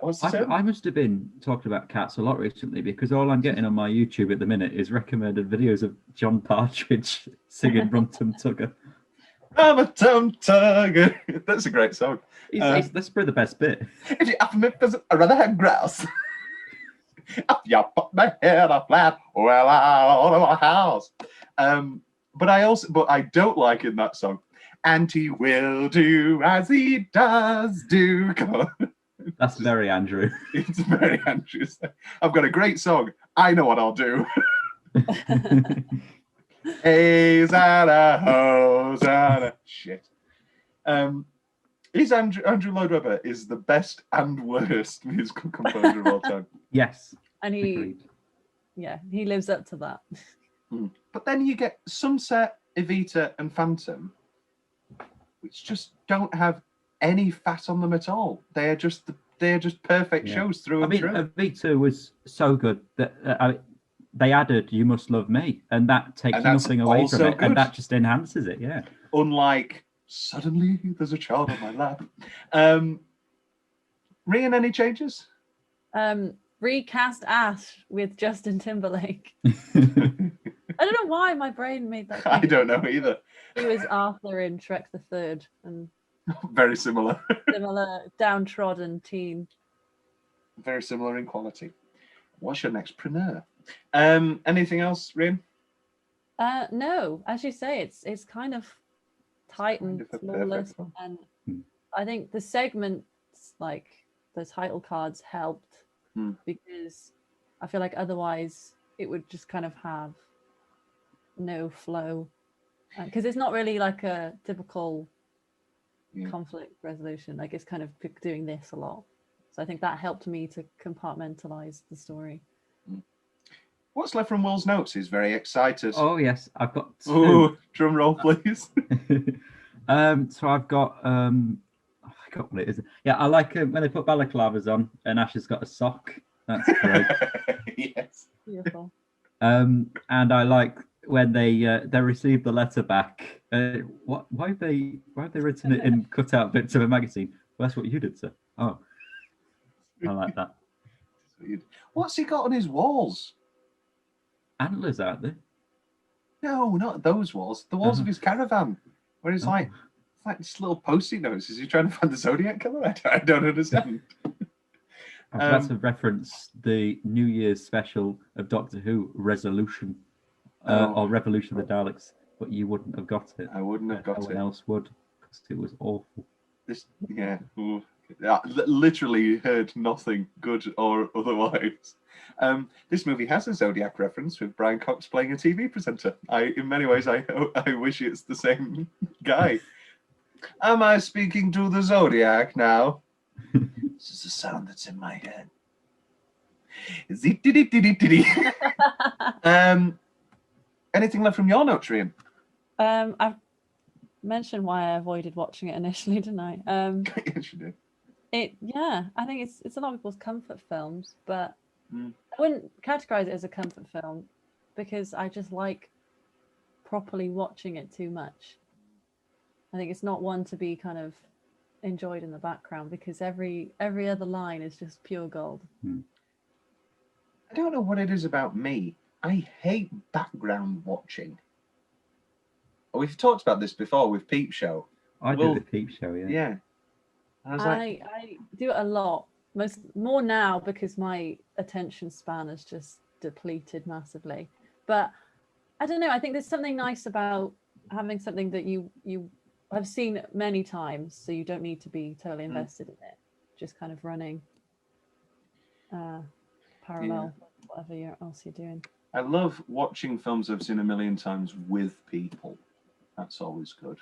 what's the I must have been talking about Cats a lot recently because all I'm getting on my YouTube at the minute is recommended videos of John Partridge singing Rum Tum Tugger. I'm a tum tugger. That's a great song. That's probably the best bit. If you offer me pheasant, I'd rather have grouse. If you put my head up flat, well, out of my house. But I don't like in that song. And he will do as he does do. Come on. That's very Andrew. It's very Andrew. I've got a great song. I know what I'll do. A's and a Ho's and a shit. Is Andrew Lloyd Webber is the best and worst musical composer of all time. Yes. And he lives up to that. But then you get Sunset, Evita, and Phantom. which just don't have any fat on them at all. They are just perfect shows through and through. Evita was so good that they added "You Must Love Me," and that takes nothing away from it, and that just enhances it. Yeah. Unlike Suddenly There's a Child on My Lap. Rhian, any changes? Recast Ash with Justin Timberlake. I don't know why my brain made that. I don't know either. He was Arthur in Shrek the Third, and very similar. Similar downtrodden teen. Very similar in quality. What's your next preneur? Anything else, Rhian? No, as you say, it's kind of tight and flawless, and I think the segments, like the title cards, helped because I feel like otherwise it would just kind of have no flow, because it's not really like a typical conflict resolution. Like it's kind of doing this a lot, so I think that helped me to compartmentalize the story. What's left from Will's notes? He's very excited. Oh yes, I've got two. Ooh, drum roll, please. So I've got I forgot what it is. Yeah, I like when they put balaclavas on and Ash has got a sock. That's great. Yes. Beautiful. And I like when they receive the letter back. Why have they written it in cut out bits of a magazine? Well, that's what you did, sir. Oh, I like that. What's he got on his walls? Antlers, aren't they? No, not those walls. The walls of his caravan, where it's like this little post-it notes. Is he trying to find the Zodiac killer? I don't understand. That's a reference the New Year's special of Doctor Who, Resolution, or Revolution of the Daleks, but you wouldn't have got it. I wouldn't have got it. No one else would, because it was awful. I literally heard nothing good or otherwise. This movie has a Zodiac reference with Brian Cox playing a TV presenter. In many ways, I wish it's the same guy. Am I speaking to the Zodiac now? This is the sound that's in my head. Anything left from your notes, Rhian? I've mentioned why I avoided watching it initially, didn't I? Yes, you did. I think it's a lot of people's comfort films, but I wouldn't categorize it as a comfort film because I just like properly watching it too much. I think it's not one to be kind of enjoyed in the background because every other line is just pure gold. I don't know what it is about me. I hate background watching. We've talked about this before with Peep Show. I do the Peep Show, yeah. Yeah. I do it a lot. More now because my attention span has just depleted massively. But I don't know. I think there's something nice about having something that you have seen many times, so you don't need to be totally invested in it. Just kind of running parallel with whatever else you're doing. I love watching films I've seen a million times with people. That's always good.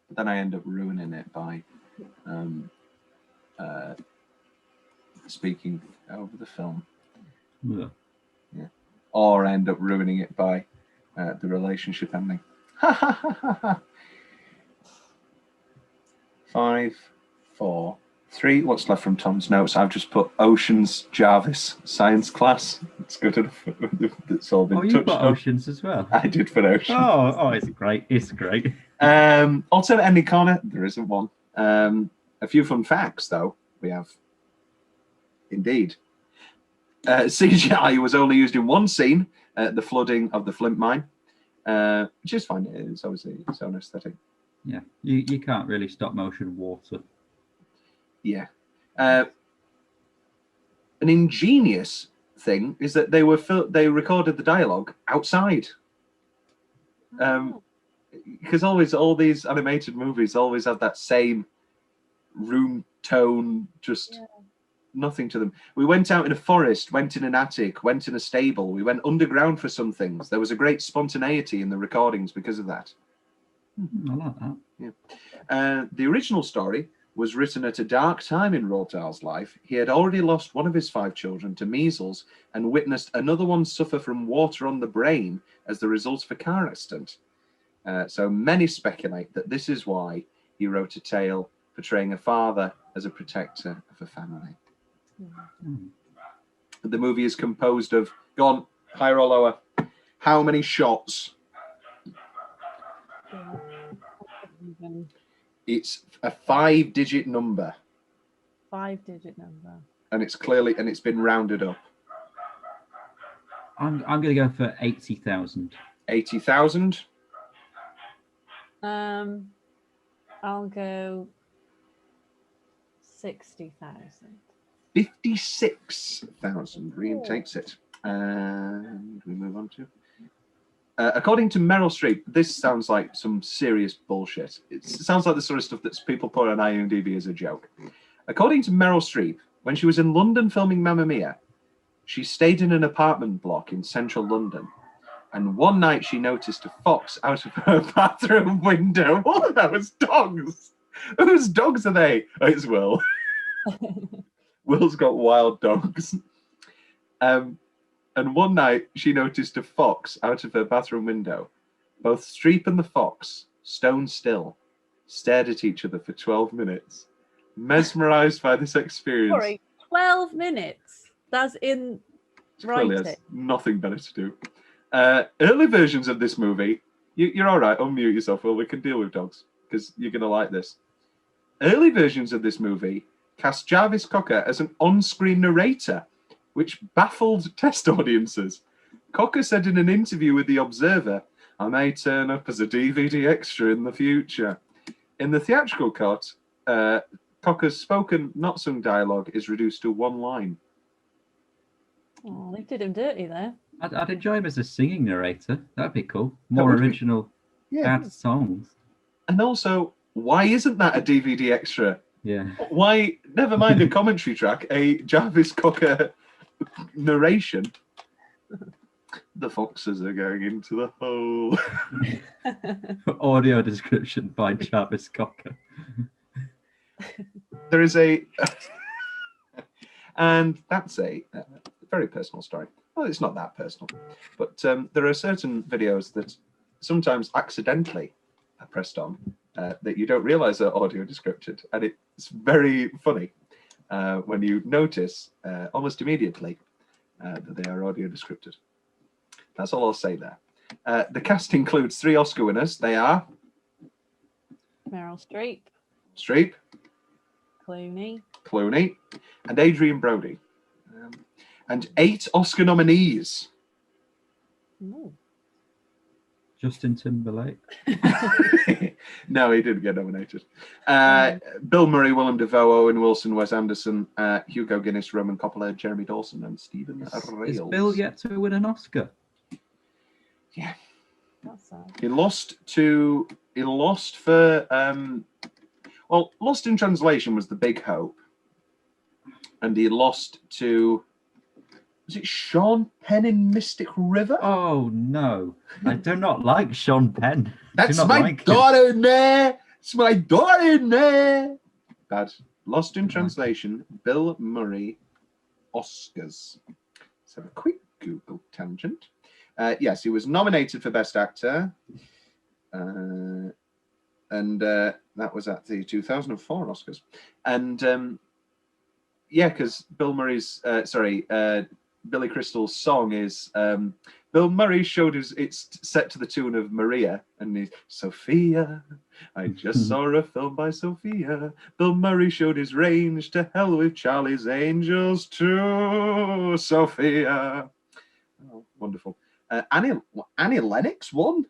But then I end up ruining it by speaking over the film. Yeah. Or I end up ruining it by the relationship ending. 5, 4, 3. What's left from Tom's notes? I've just put Oceans Jarvis science class. It's good enough. It's all been touched on. You put Oceans as well. I did put Oceans. Oh, it's great. It's great. Alternate ending corner. There isn't one. A few fun facts, though. We have. Indeed. CGI was only used in one scene, the flooding of the Flint mine, which is fine. It's obviously its own aesthetic. Yeah, you can't really stop motion water. Yeah. An ingenious thing is that they recorded the dialogue outside. Because always all these animated movies always have that same room tone, just nothing to them. We went out in a forest, went in an attic, went in a stable. We went underground for some things. There was a great spontaneity in the recordings because of that. I like that. Yeah. The original story was written at a dark time in Roald Dahl's life. He had already lost one of his 5 children to measles and witnessed another one suffer from water on the brain as the result of a car accident. So many speculate that this is why he wrote a tale portraying a father as a protector of a family. The movie is composed of, go on, higher or lower, how many shots? It's a 5-digit number. 5-digit number. And it's been rounded up. I'm going to go for 80,000. 80,000? I'll go 60,000. 56,000. Rhian takes it. And we move on to... according to Meryl Streep, this sounds like some serious bullshit. It sounds like the sort of stuff that people put on IMDb as a joke. According to Meryl Streep, when she was in London filming Mamma Mia, she stayed in an apartment block in central London. And one night she noticed a fox out of her bathroom window. Oh, that was dogs. Whose dogs are they? Oh, it's Will. Will's got wild dogs. And one night she noticed a fox out of her bathroom window. Both Streep and the fox, stone still, stared at each other for 12 minutes. Mesmerized by this experience. Sorry, 12 minutes? That's in Clearly writing. has nothing better to do. Early versions of this movie, you're all right, unmute yourself, Will, we can deal with dogs, because you're going to like this. Early versions of this movie cast Jarvis Cocker as an on-screen narrator, which baffled test audiences. Cocker said in an interview with The Observer, "I may turn up as a DVD extra in the future." In the theatrical cut, Cocker's spoken, not sung dialogue is reduced to one line. Oh, they did him dirty there. I'd enjoy him as a singing narrator. That'd be cool. More original bad songs. And also, why isn't that a DVD extra? Yeah. Why, never mind a commentary track, a Jarvis Cocker narration. The foxes are going into the hole. Audio description by Jarvis Cocker. There is a... and that's a very personal story. Well, it's not that personal. But there are certain videos that sometimes accidentally are pressed on that you don't realize are audio descripted. And it's very funny when you notice almost immediately that they are audio descripted. That's all I'll say there. The cast includes 3 Oscar winners. They are... Meryl Streep. Streep. Clooney. And Adrian Brody. And 8 Oscar nominees. Ooh. Justin Timberlake. No, he didn't get nominated. Bill Murray, Willem Dafoe, Owen Wilson, Wes Anderson, Hugo Guinness, Roman Coppola, Jeremy Dawson, and Stephen Rails. Is Bill yet to win an Oscar? Yeah. That's sad. He lost for well, Lost in Translation was the big hope. And he lost to, was it Sean Penn in Mystic River? Oh no. I do not like Sean Penn. That's my daughter in there. It's my daughter in there. Bad. Lost in Translation, Bill Murray, Oscars. Let's have a quick Google tangent. Yes, he was nominated for Best Actor. And that was at the 2004 Oscars. And yeah, because Bill Murray's, Billy Crystal's song is, Bill Murray showed his, it's set to the tune of Maria, and he's, Sophia, I just saw a film by Sophia. Bill Murray showed his range, to hell with Charlie's Angels too, Sophia. Oh, wonderful. Annie Lennox won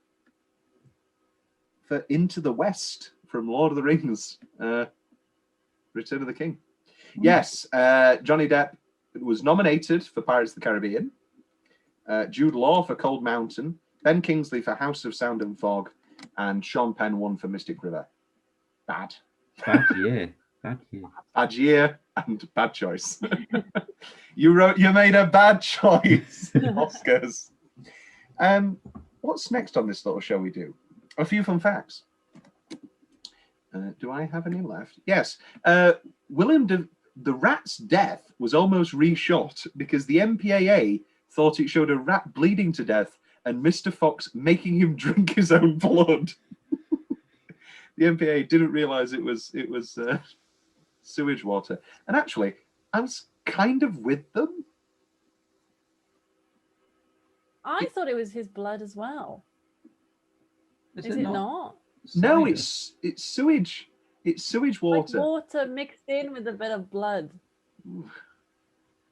for Into the West from Lord of the Rings, Return of the King. Yes, Johnny Depp was nominated for Pirates of the Caribbean, Jude Law for Cold Mountain, Ben Kingsley for House of Sound and Fog, and Sean Penn won for Mystic River. Bad. Bad year. Bad year. Bad year and bad choice. You made a bad choice, Oscars. What's next on this little show we do? A few fun facts. Do I have any left? Yes. The rat's death was almost reshot because the MPAA thought it showed a rat bleeding to death and Mr. Fox making him drink his own blood. The MPA didn't realise it was sewage water. And actually, I'm kind of with them. I thought it was his blood as well. Is it not? No, it's sewage. It's sewage water. Like water mixed in with a bit of blood.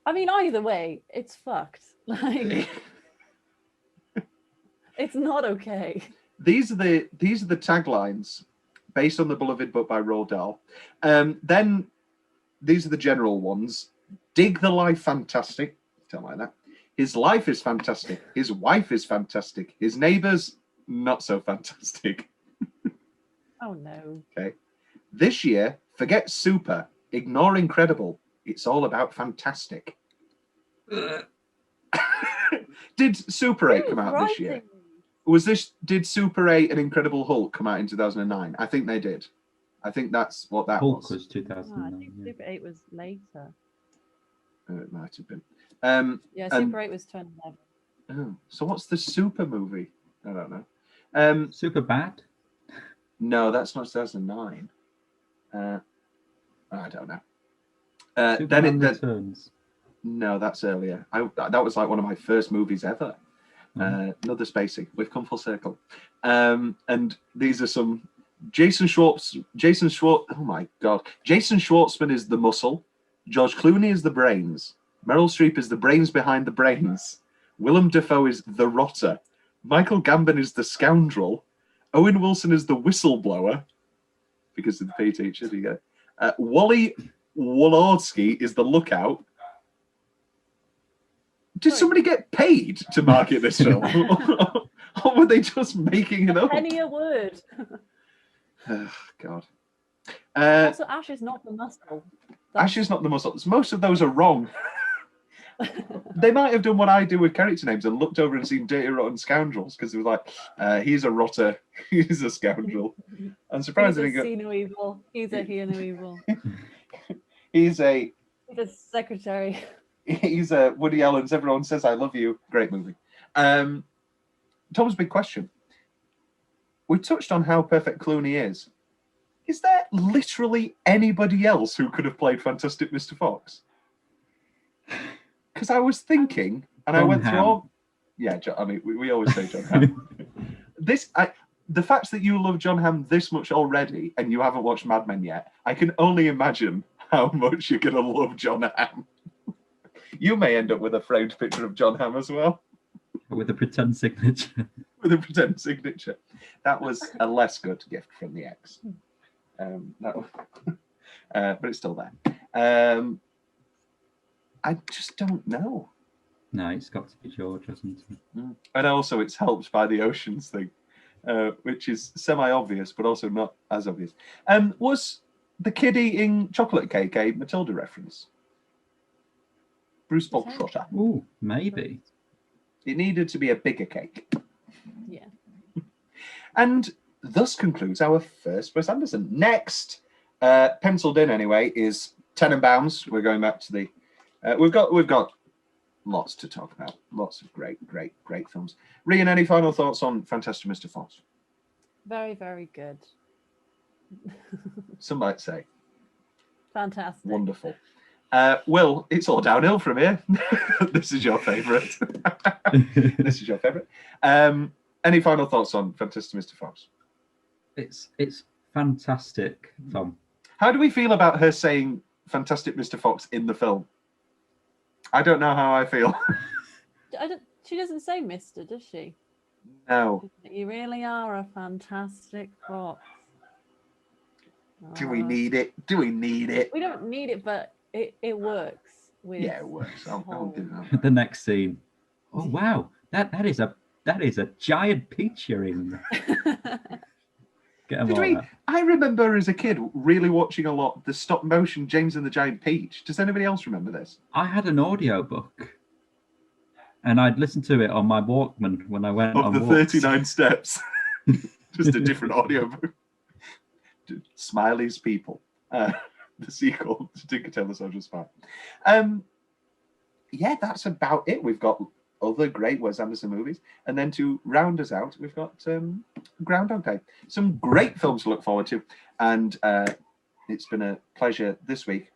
I mean, either way, it's fucked. Like, it's not okay. These are the taglines based on the beloved book by Roald Dahl. Then these are the general ones. Dig the life fantastic. Don't like that. His life is fantastic. His wife is fantastic. His neighbours, not so fantastic. Oh no. Okay. This year, forget super. Ignore incredible. It's all about fantastic. Did Super 8 come out this year? Did Super 8 and Incredible Hulk come out in 2009? I think they did. I think that's what that Hulk was. was 2009. I think Super 8 was later. It might have been. Yeah, Super 8 was 2011. Oh, so what's the Super movie? I don't know. Super Bad? No, that's not 2009. I don't know. Superman Returns. No, that's earlier. That was like one of my first movies ever. Another spacing. We've come full circle. And these are some Jason Schwartz. Oh my God. Jason Schwartzman is the muscle. George Clooney is the brains. Meryl Streep is the brains behind the brains. Willem Dafoe is the rotter. Michael Gambon is the scoundrel. Owen Wilson is the whistleblower, because of the PE teacher. You go. Wally Wolodsky is the lookout. Did somebody get paid to market this film? Or were they just making it up? Penny a word. Oh, God. Also, Ash is not the muscle. Ash is not the muscle. Most of those are wrong. They might have done what I do with character names and looked over and seen Dirty Rotten Scoundrels, because it was like, he's a rotter, he's a scoundrel. I'm surprised He's they a didn't see no evil. He's a hear no evil. He's a secretary. He's a Woody Allen's Everyone Says I Love You. Great movie. Tom's big question. We touched on how perfect Clooney is. Is there literally anybody else who could have played Fantastic Mr. Fox? Because I was thinking, and I went through all... Yeah, I mean, we always say John Hamm. The fact that you love John Hamm this much already, and you haven't watched Mad Men yet, I can only imagine how much you're going to love John Hamm. You may end up with a framed picture of John Hamm as well. With a pretend signature. With a pretend signature. That was a less good gift from the ex. But it's still there. I just don't know. No, it's got to be George, hasn't it? And also it's helped by the Oceans thing, which is semi-obvious, but also not as obvious. Was the kid eating chocolate cake a Matilda reference? Bruce Bogtrotter. Ooh, maybe. It needed to be a bigger cake. Yeah. And thus concludes our first Wes Anderson. Next, penciled in anyway, is Tenenbaums. We're going back to the... We've got lots to talk about. Lots of great films. Rhian, any final thoughts on Fantastic Mr. Fox? Very, very good. Some might say. Fantastic. Wonderful. Will, it's all downhill from here. This is your favourite. This is your favourite. Any final thoughts on Fantastic Mr. Fox? It's fantastic, Tom. How do we feel about her saying Fantastic Mr. Fox in the film? I don't know how I feel. She doesn't say Mr., does she? No. You really are a fantastic fox. Do we need it? Do we need it? We don't need it, but it works. Yeah, it works. I'll do that. The next scene. Oh wow, that is a giant peach earring. I remember as a kid really watching a lot the stop motion James and the Giant Peach. Does anybody else remember this? I had an audio book, and I'd listen to it on my Walkman when I went on the walks. 39 steps. Just a different audio book. Smiley's People. The sequel to Tinker Tailor Soldier Spy. Yeah, that's about it. We've got other great Wes Anderson movies. And then to round us out, we've got Groundhog Day. Some great films to look forward to. And it's been a pleasure this week.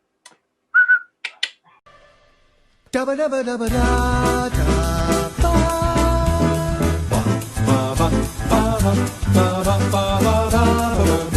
Dabba dabba dabba da da ba ba ba ba ba ba ba ba ba ba ba